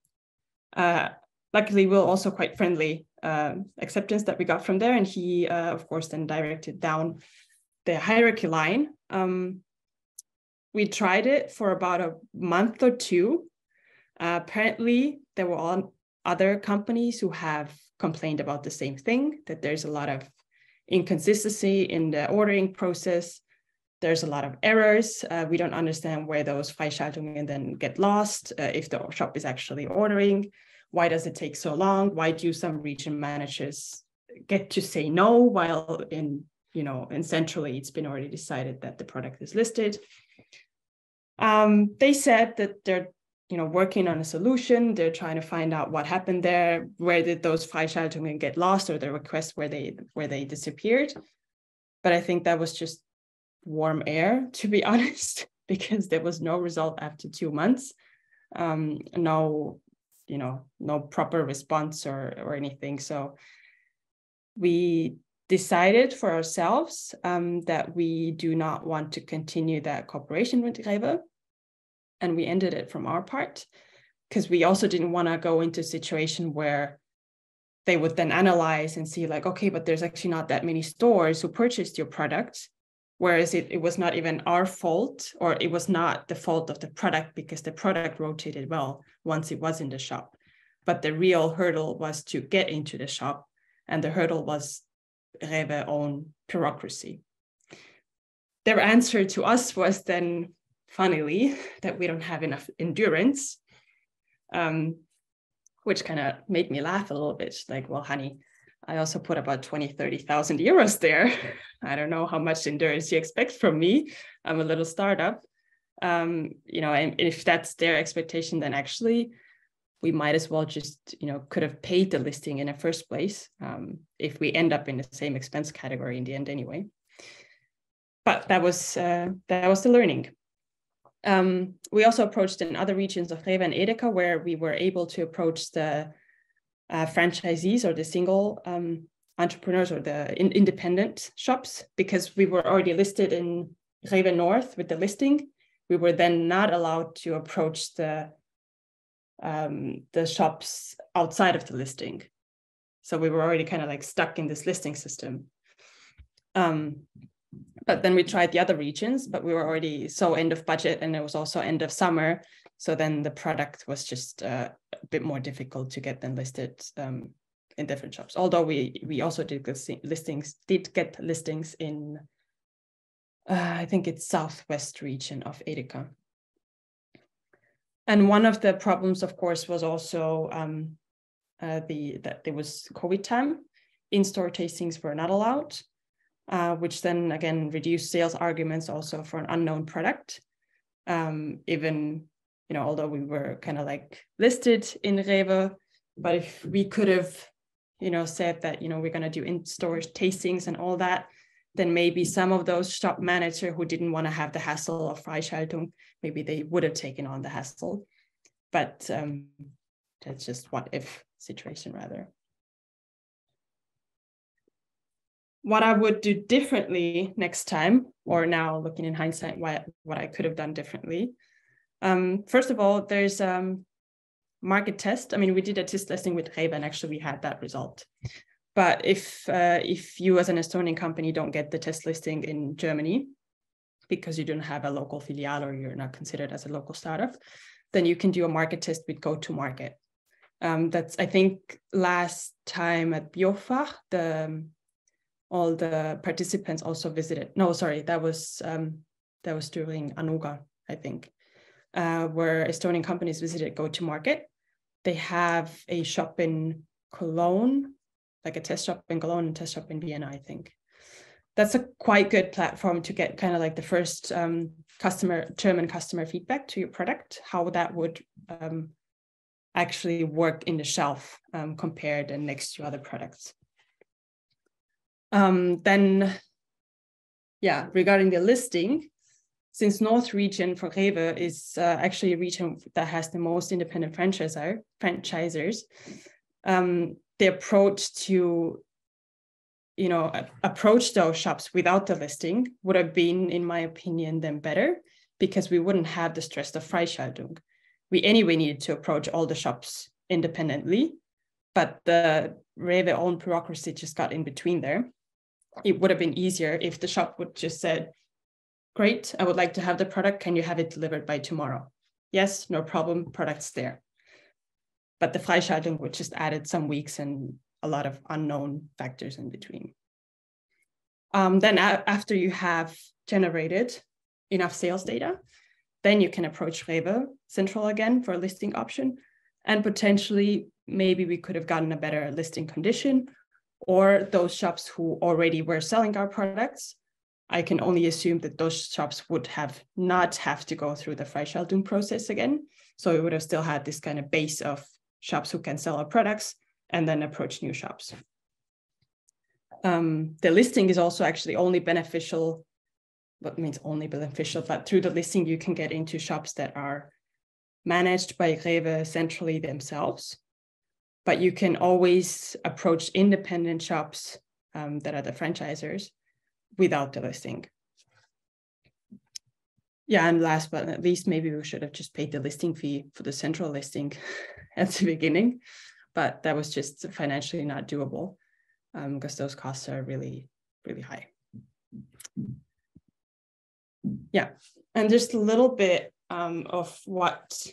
Luckily, we were also quite friendly acceptance that we got from there. And he, of course, then directed down the hierarchy line. We tried it for about a month or 2. Apparently, there were all other companies who have complained about the same thing, that there's a lot of inconsistency in the ordering process. There's a lot of errors. We don't understand where those Freischaltungen then get lost, if the shop is actually ordering. Why does it take so long? Why do some region managers get to say no, while in centrally it's been already decided that the product is listed? They said that they're working on a solution. They're trying to find out what happened there. Where did those Freischaltungen get lost, or the requests where they disappeared? But I think that was just warm air, to be honest, because there was no result after 2 months. No proper response or anything. So we decided for ourselves that we do not want to continue that cooperation with Rewe, and we ended it from our part, because we also didn't want to go into a situation where they would then analyze and see like, okay, but there's actually not that many stores who purchased your product, whereas it was not even our fault, or it was not the fault of the product, because the product rotated well once it was in the shop. But the real hurdle was to get into the shop, and the hurdle was Rewe's own bureaucracy. Their answer to us was then, funnily, that we don't have enough endurance, which kind of made me laugh a little bit. Like, well, honey, I also put about 20,000-30,000 euros there. I don't know how much endurance you expect from me. I'm a little startup. And if that's their expectation, then actually we might as well just, could have paid the listing in the first place, if we end up in the same expense category in the end anyway. But that was the learning. We also approached in other regions of Rewe and Edeka, where we were able to approach the franchisees or the single entrepreneurs or the independent shops, because we were already listed in Rewe North with the listing. We were then not allowed to approach the shops outside of the listing. So we were already kind of like stuck in this listing system. But then we tried the other regions, but we were already so end of budget, and it was also end of summer. So then the product was just a bit more difficult to get them listed in different shops. Although we also did get listings in, I think it's southwest region of Edeka. And one of the problems, of course, was also that there was COVID time. In-store tastings were not allowed, which then again reduced sales arguments also for an unknown product. Even, although we were kind of like listed in Rewe, but if we could have, said that, we're going to do in-store tastings and all that, then maybe some of those shop managers who didn't want to have the hassle of Freischaltung, maybe they would have taken on the hassle. But that's just what if situation rather. What I would do differently next time, or now looking in hindsight, what I could have done differently. First of all, there's market test. I mean, we did a test listing with Rewe, and actually we had that result. But if you as an Estonian company don't get the test listing in Germany because you don't have a local filial or you're not considered as a local startup, then you can do a market test with go-to-market. That's, I think, last time at BIOFACH, all the participants also visited. No, sorry, that was during Anuga, I think, where Estonian companies visited go-to-market. They have a shop in Cologne, like a test shop in Cologne and test shop in Vienna, I think. That's a quite good platform to get kind of like the first German customer feedback to your product, how that would actually work in the shelf compared and next to other products. Then, yeah, regarding the listing, since North region for Rewe is actually a region that has the most independent franchisers, the approach to, approach those shops without the listing would have been, in my opinion, then better, because we wouldn't have the stress of Freischaltung. We anyway needed to approach all the shops independently, but the Rewe own bureaucracy just got in between there. It would have been easier if the shop would just said, great, I would like to have the product. Can you have it delivered by tomorrow? Yes, no problem, product's there. But the Freischaltung would just added some weeks and a lot of unknown factors in between. Then after you have generated enough sales data, then you can approach Rewe Central again for a listing option. and potentially maybe we could have gotten a better listing condition, or those shops who already were selling our products, I can only assume that those shops would not have to go through the Freischaltung process again. So we would have still had this kind of base of shops who can sell our products and then approach new shops. The listing is also actually only beneficial, what means only beneficial, but through the listing, you can get into shops that are managed by Rewe centrally themselves. But you can always approach independent shops that are the franchisors without the listing. Yeah, and last but not least, maybe we should have just paid the listing fee for the central listing at the beginning, but that was just financially not doable because those costs are really, really high. Yeah, and just a little bit of what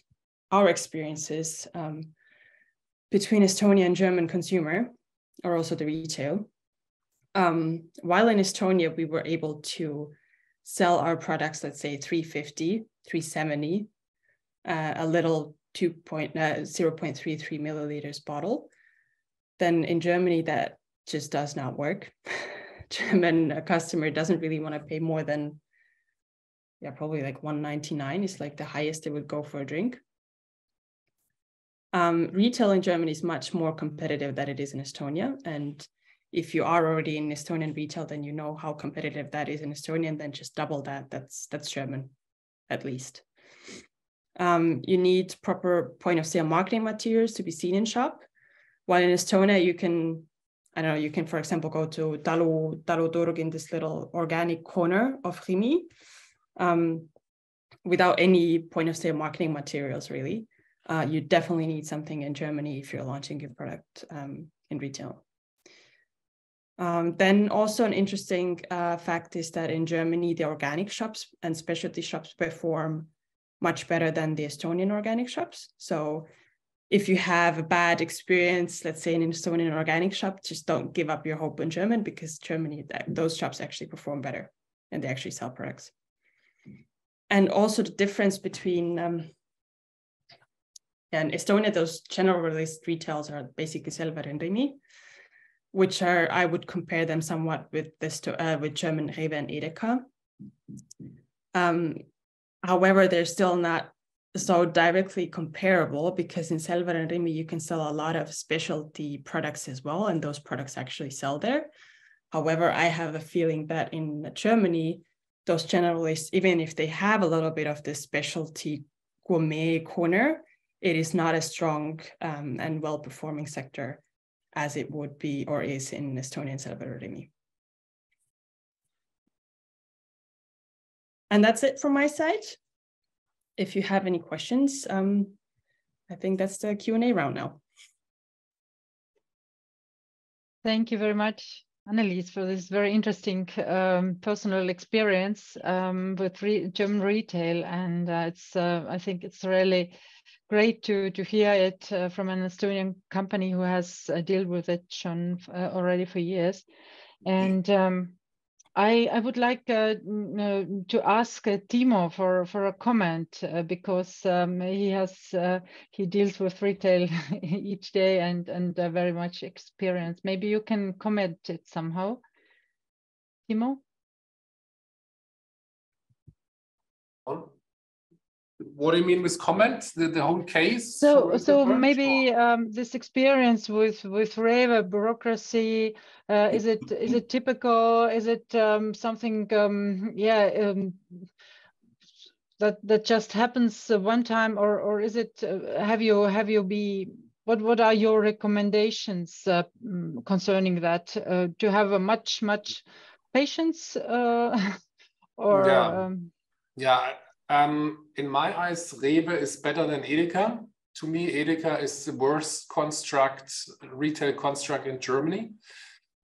our experience is between Estonia and German consumer, or also the retail. While in Estonia, we were able to sell our products, let's say 350, 370, a little 0.33 milliliters bottle, then in Germany, that just does not work. German customer doesn't really want to pay more than, probably like 1.99 is like the highest they would go for a drink. Retail in Germany is much more competitive than it is in Estonia. And if you are already in Estonian retail, then you know how competitive that is in Estonian, then just double that. That's German, at least. You need proper point of sale marketing materials to be seen in shop. While in Estonia, you can, for example, go to Talu Turg in this little organic corner of Rimi without any point of sale marketing materials, really. You definitely need something in Germany if you're launching your product in retail. Then also an interesting fact is that in Germany, the organic shops and specialty shops perform much better than the Estonian organic shops. So if you have a bad experience, let's say in an Estonian organic shop, just don't give up your hope in German, because Germany, those shops actually perform better and they actually sell products. And also the difference between in Estonia, those general released retails are basically Selver and Rimi, which are, I would compare them somewhat with German Rewe and Edeka. However, they're still not so directly comparable, because in Selver and Rimi, you can sell a lot of specialty products as well, and those products actually sell there. However, I have a feeling that in Germany, those generalists, even if they have a little bit of this specialty gourmet corner, it is not as strong and well-performing sector as it would be or is in Estonia and Selver and Rimi. And that's it from my side. If you have any questions, I think that's the Q&A round now. Thank you very much, Annelies, for this very interesting personal experience with German retail. And I think it's really great to hear it from an Estonian company who has dealt with it already for years. And I would like to ask Timo for a comment because he deals with retail each day and very much experience. Maybe you can comment it somehow, Timo. What do you mean with comment? The whole case? So maybe this experience with Rewe bureaucracy, is it typical? Is it something that just happens one time, or is it what are your recommendations concerning that? To have a much patience or in my eyes, Rewe is better than Edeka. To me, Edeka is the worst retail construct in Germany.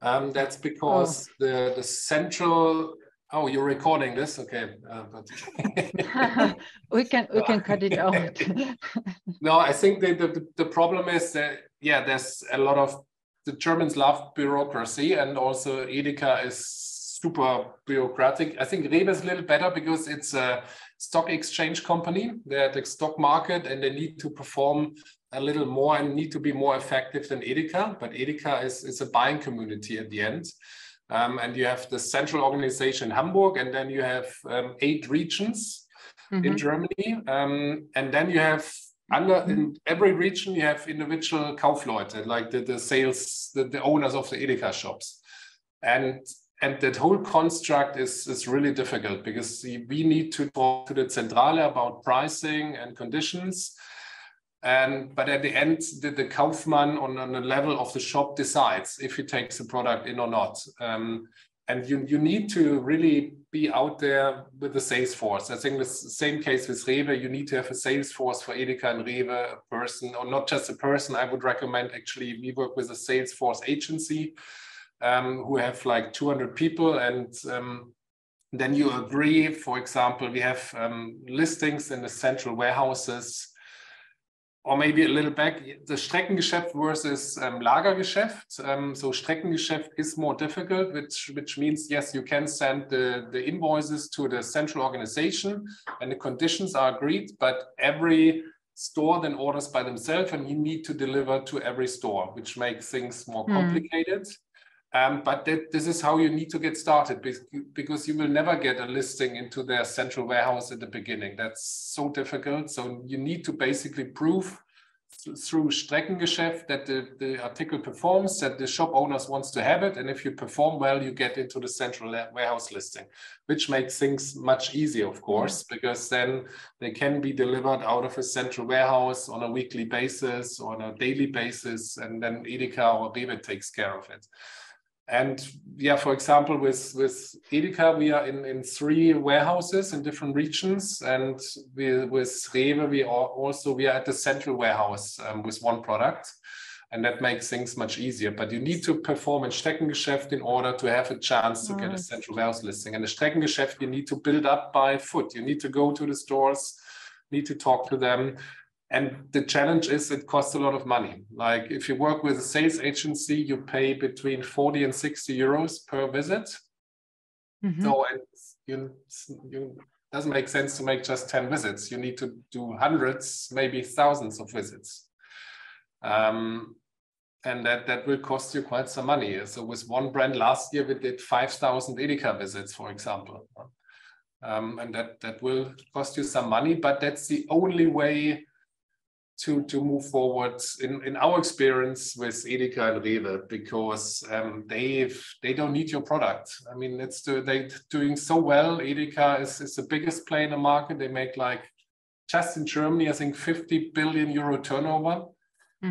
That's because the central. Oh, you're recording this, okay? We can cut it out. No, I think the problem is that there's a lot of the Germans love bureaucracy, and also Edeka is super bureaucratic. I think Rewe is a little better because it's stock exchange company. They're at the stock market and they need to perform a little more and need to be more effective than Edeka. But Edeka is a buying community at the end. And you have the central organization in Hamburg, and then you have 8 regions in Germany. And then you have in every region, you have individual Kaufleute, like the sales, the owners of the Edeka shops. And that whole construct is really difficult because we need to talk to the Zentrale about pricing and conditions. But at the end, the Kaufmann on the level of the shop decides if he takes the product in or not. And you need to really be out there with the sales force. I think the same case with Rewe, you need to have a sales force for Edeka and Rewe, a person, or not just a person. I would recommend, actually, we work with a sales force agency who have like 200 people. And then you agree, for example, we have listings in the central warehouses. Or maybe a little back, the Streckengeschäft versus Lagergeschäft. So Streckengeschäft is more difficult, which means, yes, you can send the invoices to the central organization and the conditions are agreed, but every store then orders by themselves and you need to deliver to every store, which makes things more complicated. But this is how you need to get started, because you will never get a listing into their central warehouse at the beginning. That's so difficult. So you need to basically prove through Streckengeschäft that the article performs, that the shop owners wants to have it. And if you perform well, you get into the central warehouse listing, which makes things much easier, of course, because then they can be delivered out of a central warehouse on a weekly basis or on a daily basis. And then Edeka or Rewe takes care of it. And yeah, for example, with Edeka, we are in 3 warehouses in different regions. And with Rewe, we are at the central warehouse with 1 product. And that makes things much easier. But you need to perform in Streckengeschäft in order to have a chance to get a central warehouse listing. And the Streckengeschäft, you need to build up by foot. You need to go to the stores, need to talk to them. And the challenge is it costs a lot of money. Like if you work with a sales agency, you pay between 40 and 60 euros per visit. So it doesn't make sense to make just 10 visits. You need to do hundreds, maybe thousands of visits. And that will cost you quite some money. So with one brand last year, we did 5,000 Edeka visits, for example. And that will cost you some money, but that's the only way to move forward in our experience with Edeka and Rewe, because they don't need your product. I mean, they're doing so well. Edeka is the biggest player in the market. They make, like, just in Germany, I think 50 billion euro turnover.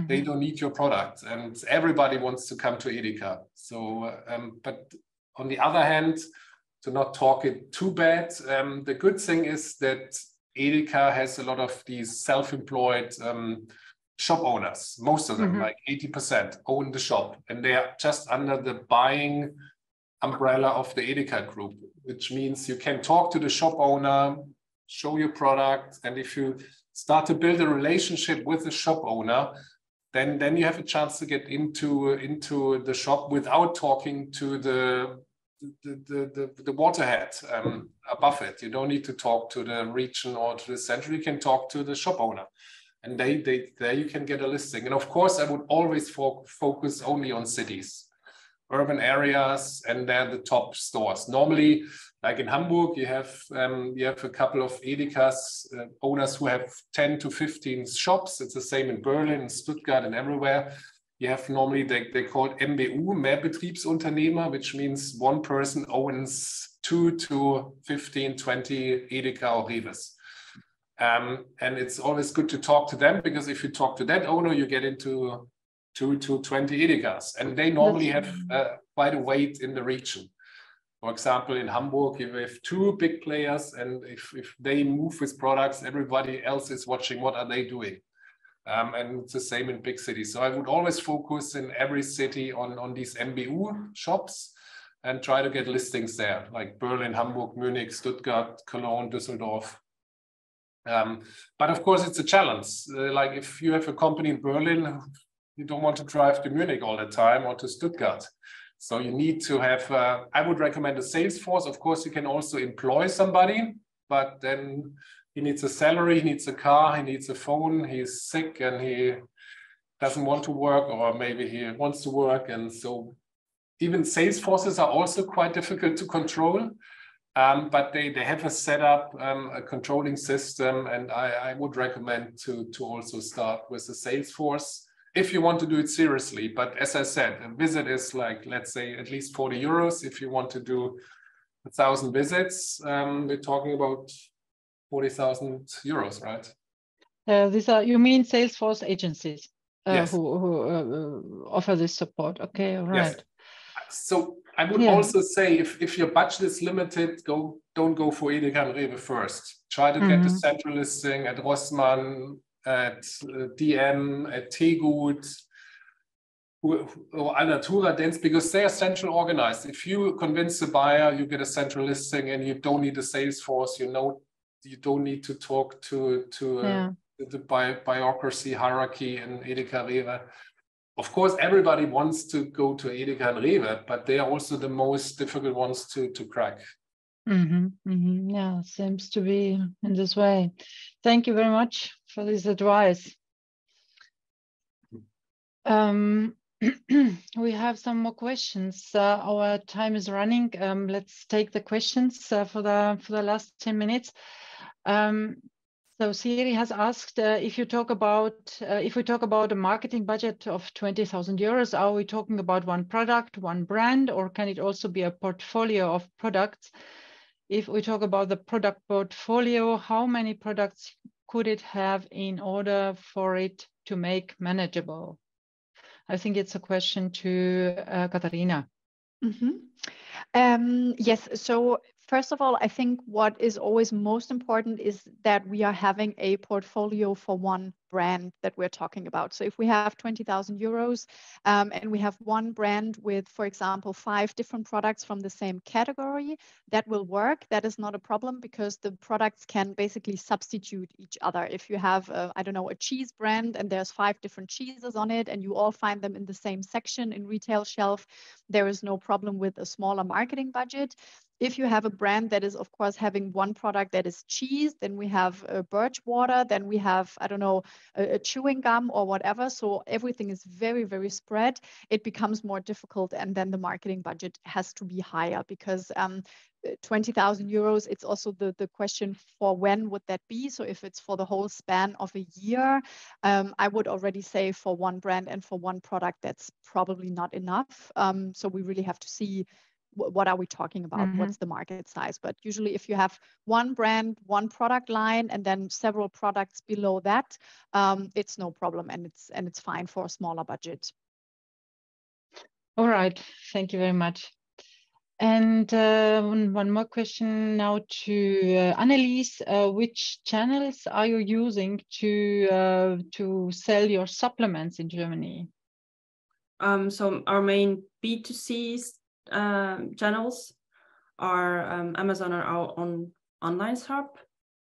They don't need your product, and everybody wants to come to Edeka. So, but on the other hand, to not talk it too bad, the good thing is that Edeka has a lot of these self-employed shop owners. Most of them, like 80%, own the shop, and they are just under the buying umbrella of the Edeka group, which means you can talk to the shop owner, show your product, and if you start to build a relationship with the shop owner, then you have a chance to get into the shop without talking to the waterhead above it. You don't need to talk to the region or to the center. You can talk to the shop owner, and there you can get a listing. And of course, I would always focus only on cities, urban areas, and they're the top stores. Normally, like in Hamburg, you have a couple of Edeka's owners who have 10 to 15 shops. It's the same in Berlin, in Stuttgart, and everywhere. You have normally, they call it MBU, Mehrbetriebsunternehmer, which means one person owns 2 to 15, 20 Edeka or Rewes. And it's always good to talk to them, because if you talk to that owner, you get into 2 to 20 Edekas. And they normally have quite a weight in the region. For example, in Hamburg, you have 2 big players, and if they move with products, everybody else is watching what are they doing. And it's the same in big cities. So I would always focus in every city on these MBU shops and try to get listings there, like Berlin, Hamburg, Munich, Stuttgart, Cologne, Düsseldorf. But of course, it's a challenge. Like if you have a company in Berlin, you don't want to drive to Munich all the time or to Stuttgart. So you need to have, I would recommend a sales force. Of course, you can also employ somebody but then he needs a salary, he needs a car, he needs a phone, he's sick and he doesn't want to work, or maybe he wants to work. And so even sales forces are also quite difficult to control, but they have a setup, a controlling system, and I would recommend to also start with a sales force if you want to do it seriously. But as I said, a visit is like, let's say, at least 40 euros. If you want to do 1,000 visits, we're talking about 40,000 euros, right? These are, you mean Salesforce agencies yes. who offer this support? Okay, all right. Yes. So I would also say if your budget is limited, don't go for Edeka and Rewe first. Try to get the central listing at Rossmann, at DM, at Tegut, or Alnatura Dents, because they are central organized. If you convince the buyer, you get a central listing and you don't need a sales force, you don't need to talk to the bureaucracy hierarchy in Edeka Rewe. Of course, everybody wants to go to Edeka and Rewe, but they are also the most difficult ones to crack. Yeah, seems to be in this way. Thank you very much for this advice. We have some more questions. Our time is running. Let's take the questions for the last 10 minutes. So Siri has asked if we talk about a marketing budget of 20,000 euros, are we talking about one product, one brand, or can it also be a portfolio of products? If we talk about the product portfolio, how many products could it have in order for it to make manageable? I think it's a question to Katharina. Yes, so first of all, I think what is always most important is that we are having a portfolio for one brand that we're talking about. So if we have 20,000 euros and we have one brand with, for example, 5 different products from the same category, that will work. That is not a problem because the products can basically substitute each other. If you have, I don't know, a cheese brand and there's 5 different cheeses on it and you all find them in the same section in retail shelf, there is no problem with a smaller marketing budget. If you have a brand that is, of course, having one product that is cheese, then we have birch water, then we have, I don't know, a chewing gum or whatever. So everything is very, very spread. It becomes more difficult. And then the marketing budget has to be higher because 20,000 euros, it's also the question for when would that be? So if it's for the whole span of a year, I would already say for one brand and for one product, that's probably not enough. So we really have to see what are we talking about? What's the market size? But usually if you have one brand, one product line, and then several products below that, it's no problem and it's fine for a smaller budget. All right, thank you very much. And one more question now to Annelies. Which channels are you using to sell your supplements in Germany? So our main B2C channels are Amazon, our own online shop,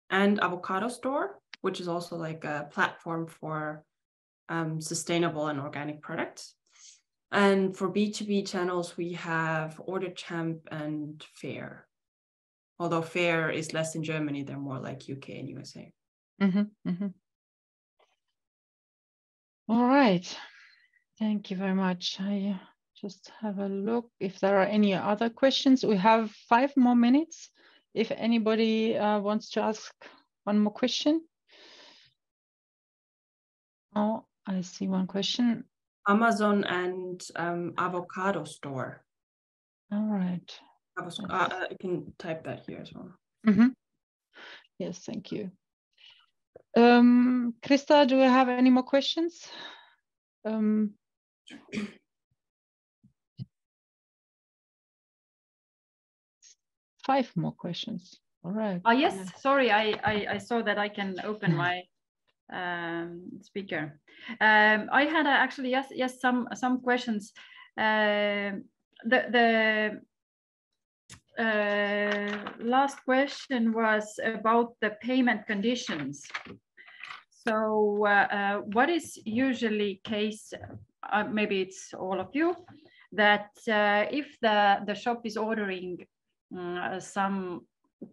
and Avocado Store, which is also like a platform for sustainable and organic products. And for B2B channels, we have OrderChamp and Fair. Although Fair is less in Germany, they're more like UK and USA. All right. Thank you very much. I just have a look if there are any other questions. We have 5 more minutes. If anybody wants to ask one more question. Oh, I see one question. Amazon and Avocado Store. All right. I can type that here as well. Yes, thank you. Krista, do we have any more questions? 5 more questions. All right. Yes, sorry, I saw that I can open my speaker. I had actually yes some questions. The last question was about the payment conditions. So what is usually case? Maybe it's all of you that if the shop is ordering some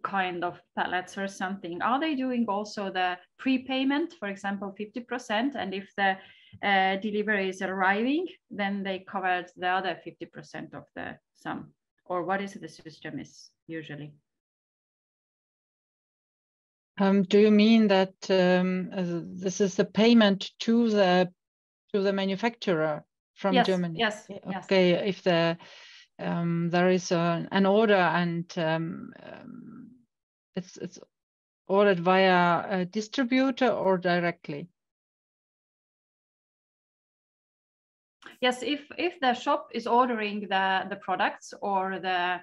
kind of pallets or something, are they doing also the prepayment, for example, 50%? And if the delivery is arriving, then they covered the other 50% of the sum? Or what is the system is usually? Do you mean that this is the payment to the manufacturer from Germany? Yes. Okay. Yes. If there is an order and it's ordered via a distributor or directly? Yes, if the shop is ordering the products, or the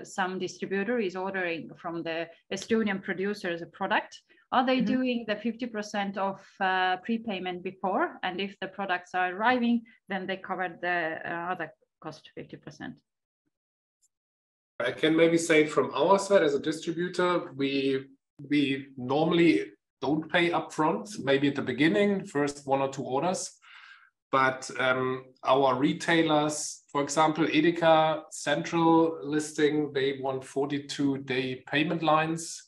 some distributor is ordering from the Estonian producers a product, are they doing the 50% of prepayment before? And if the products are arriving, then they cover the other cost 50%. I can maybe say from our side as a distributor, we normally don't pay upfront, maybe at the beginning, first 1 or 2 orders. But our retailers, for example, Edeka Central listing, they want 42-day payment lines.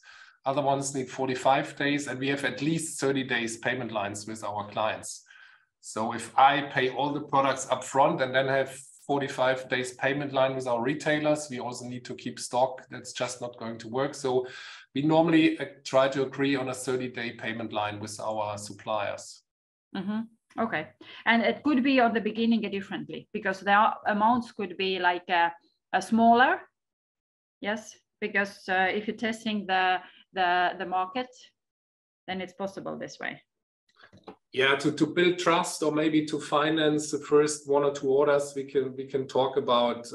Other ones need 45 days, and we have at least 30 days payment lines with our clients. So if I pay all the products up front and then have 45 days payment line with our retailers, we also need to keep stock. That's just not going to work. So we normally try to agree on a 30-day payment line with our suppliers. Okay, and it could be on the beginning differently, because the amounts could be like a smaller, yes, because if you're testing the market, then it's possible this way. Yeah, to build trust, or maybe to finance the first 1 or 2 orders, we can talk about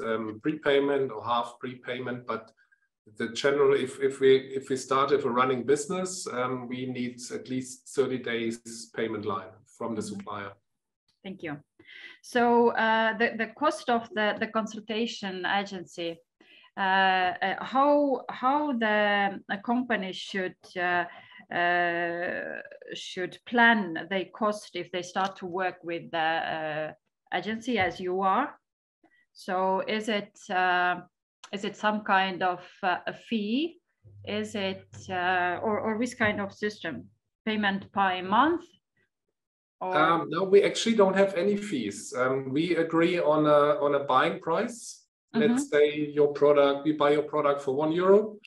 prepayment or half prepayment. But the general, if we start with a running business, we need at least 30 days payment line from the supplier. Thank you. So the cost of the consultation agency, how the company should plan their cost if they start to work with the agency as you are? So is it some kind of a fee? Is it or this kind of system, payment per month? No, we actually don't have any fees. We agree on a buying price. Let's say your product, we buy your product for €1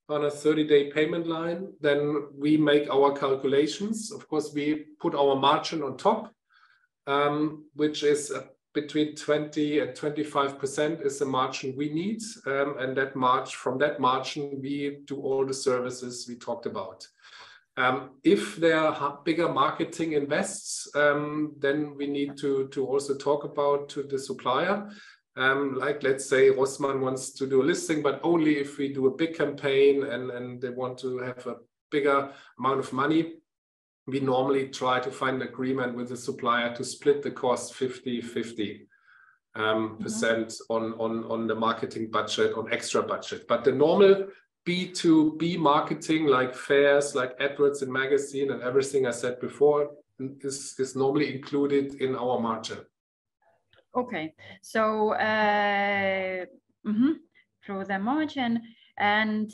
on a 30-day payment line. Then we make our calculations. Of course, we put our margin on top, which is between 20 and 25% is the margin we need. And from that margin, we do all the services we talked about. If there are bigger marketing invests, then we need to also talk about to the supplier. Like, let's say Rossmann wants to do a listing, but only if we do a big campaign and they want to have a bigger amount of money. We normally try to find an agreement with the supplier to split the cost 50-50% on the marketing budget, on extra budget. But the normal B2B marketing, like fairs, like adverts in magazine and everything I said before, is normally included in our margin. Okay, so through the margin, and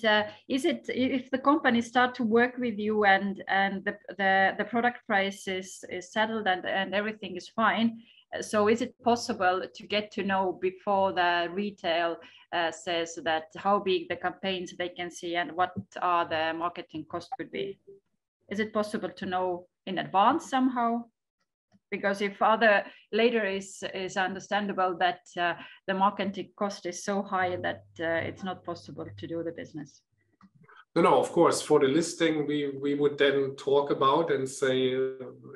is it, if the company start to work with you and the product price is settled and everything is fine, so is it possible to get to know before the retail says that how big the campaigns they can see and what are the marketing costs could be? Is it possible to know in advance somehow? Because if later is understandable that the marketing cost is so high that it's not possible to do the business. No, of course, for the listing, we would then talk about and say,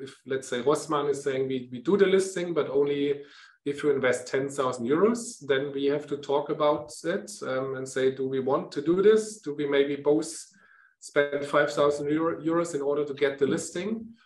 if let's say Rossmann is saying we do the listing, but only if you invest €10,000, then we have to talk about it and say, do we want to do this? Do we maybe both spend €5,000 in order to get the listing?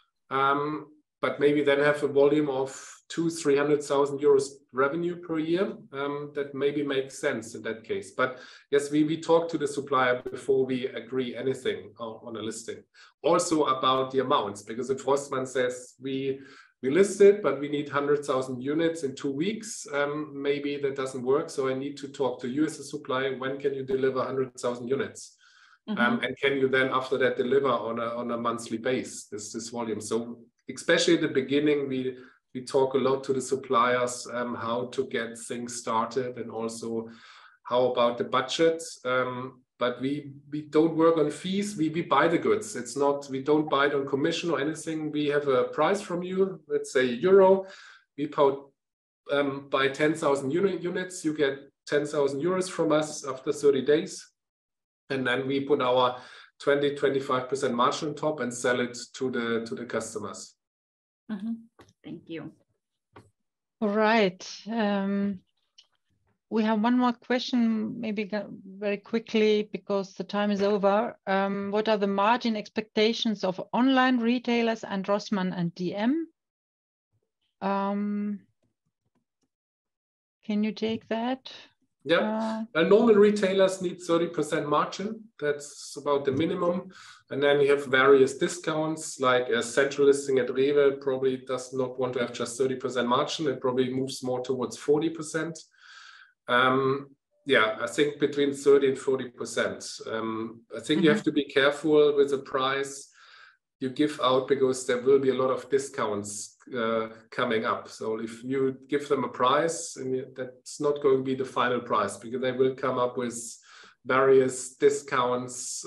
But maybe then have a volume of €200,000-300,000 revenue per year. That maybe makes sense in that case. But yes, we talk to the supplier before we agree anything on a listing. Also about the amounts, because if Rossmann says we we list it, but we need 100,000 units in 2 weeks. Maybe that doesn't work. So I need to talk to you as a supplier. When can you deliver 100,000 units? And can you then after that deliver on a monthly base, this volume? So especially at the beginning, we talk a lot to the suppliers, how to get things started, and also how about the budget. But we don't work on fees. We buy the goods. It's not, we don't buy it on commission or anything. We have a price from you, let's say €1. We buy 10,000 units. You get 10,000 euros from us after 30 days. And then we put our 20-25% margin on top and sell it to the customers. Thank you. All right. We have one more question, maybe very quickly because the time is over. What are the margin expectations of online retailers and Rossmann and DM? Can you take that? Yeah, normal retailers need 30% margin. That's about the minimum. And then you have various discounts, like a central listing at Rewe probably does not want to have just 30% margin. It probably moves more towards 40%. Yeah, I think between 30 and 40%. I think you have to be careful with the price you give out because there will be a lot of discounts coming up. So if you give them a price, and that's not going to be the final price because they will come up with various discounts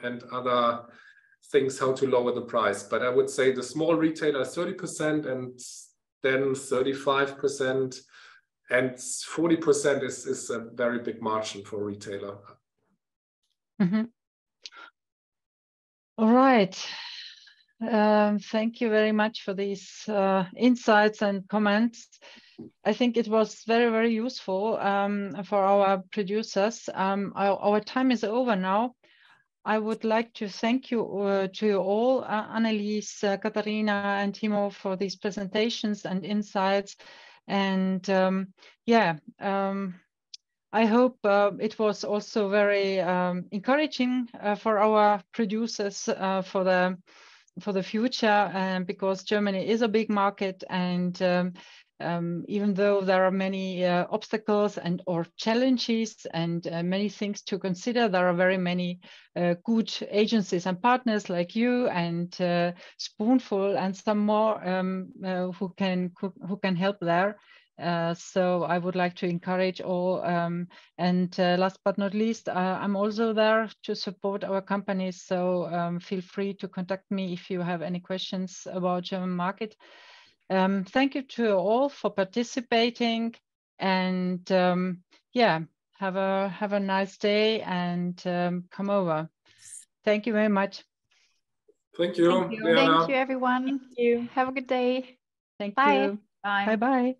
and other things how to lower the price. But I would say the small retailer 30% and then 35%. And 40% is a very big margin for a retailer. All right. Thank you very much for these insights and comments. I think it was very, very useful for our producers. Our time is over now. I would like to thank you to you all, Annelies, Katharina, and Timo, for these presentations and insights. And I hope it was also very encouraging for our producers for the future, because Germany is a big market, and even though there are many obstacles and or challenges and many things to consider, there are very many good agencies and partners like you and Spoonful and some more who can help there. So I would like to encourage all, and last but not least, I'm also there to support our companies, so feel free to contact me if you have any questions about German market. Thank you to all for participating, and have a nice day, and come over. Thank you very much. Thank you. Thank you, everyone. Thank you. Have a good day. Thank Bye. you. Bye. Bye-bye.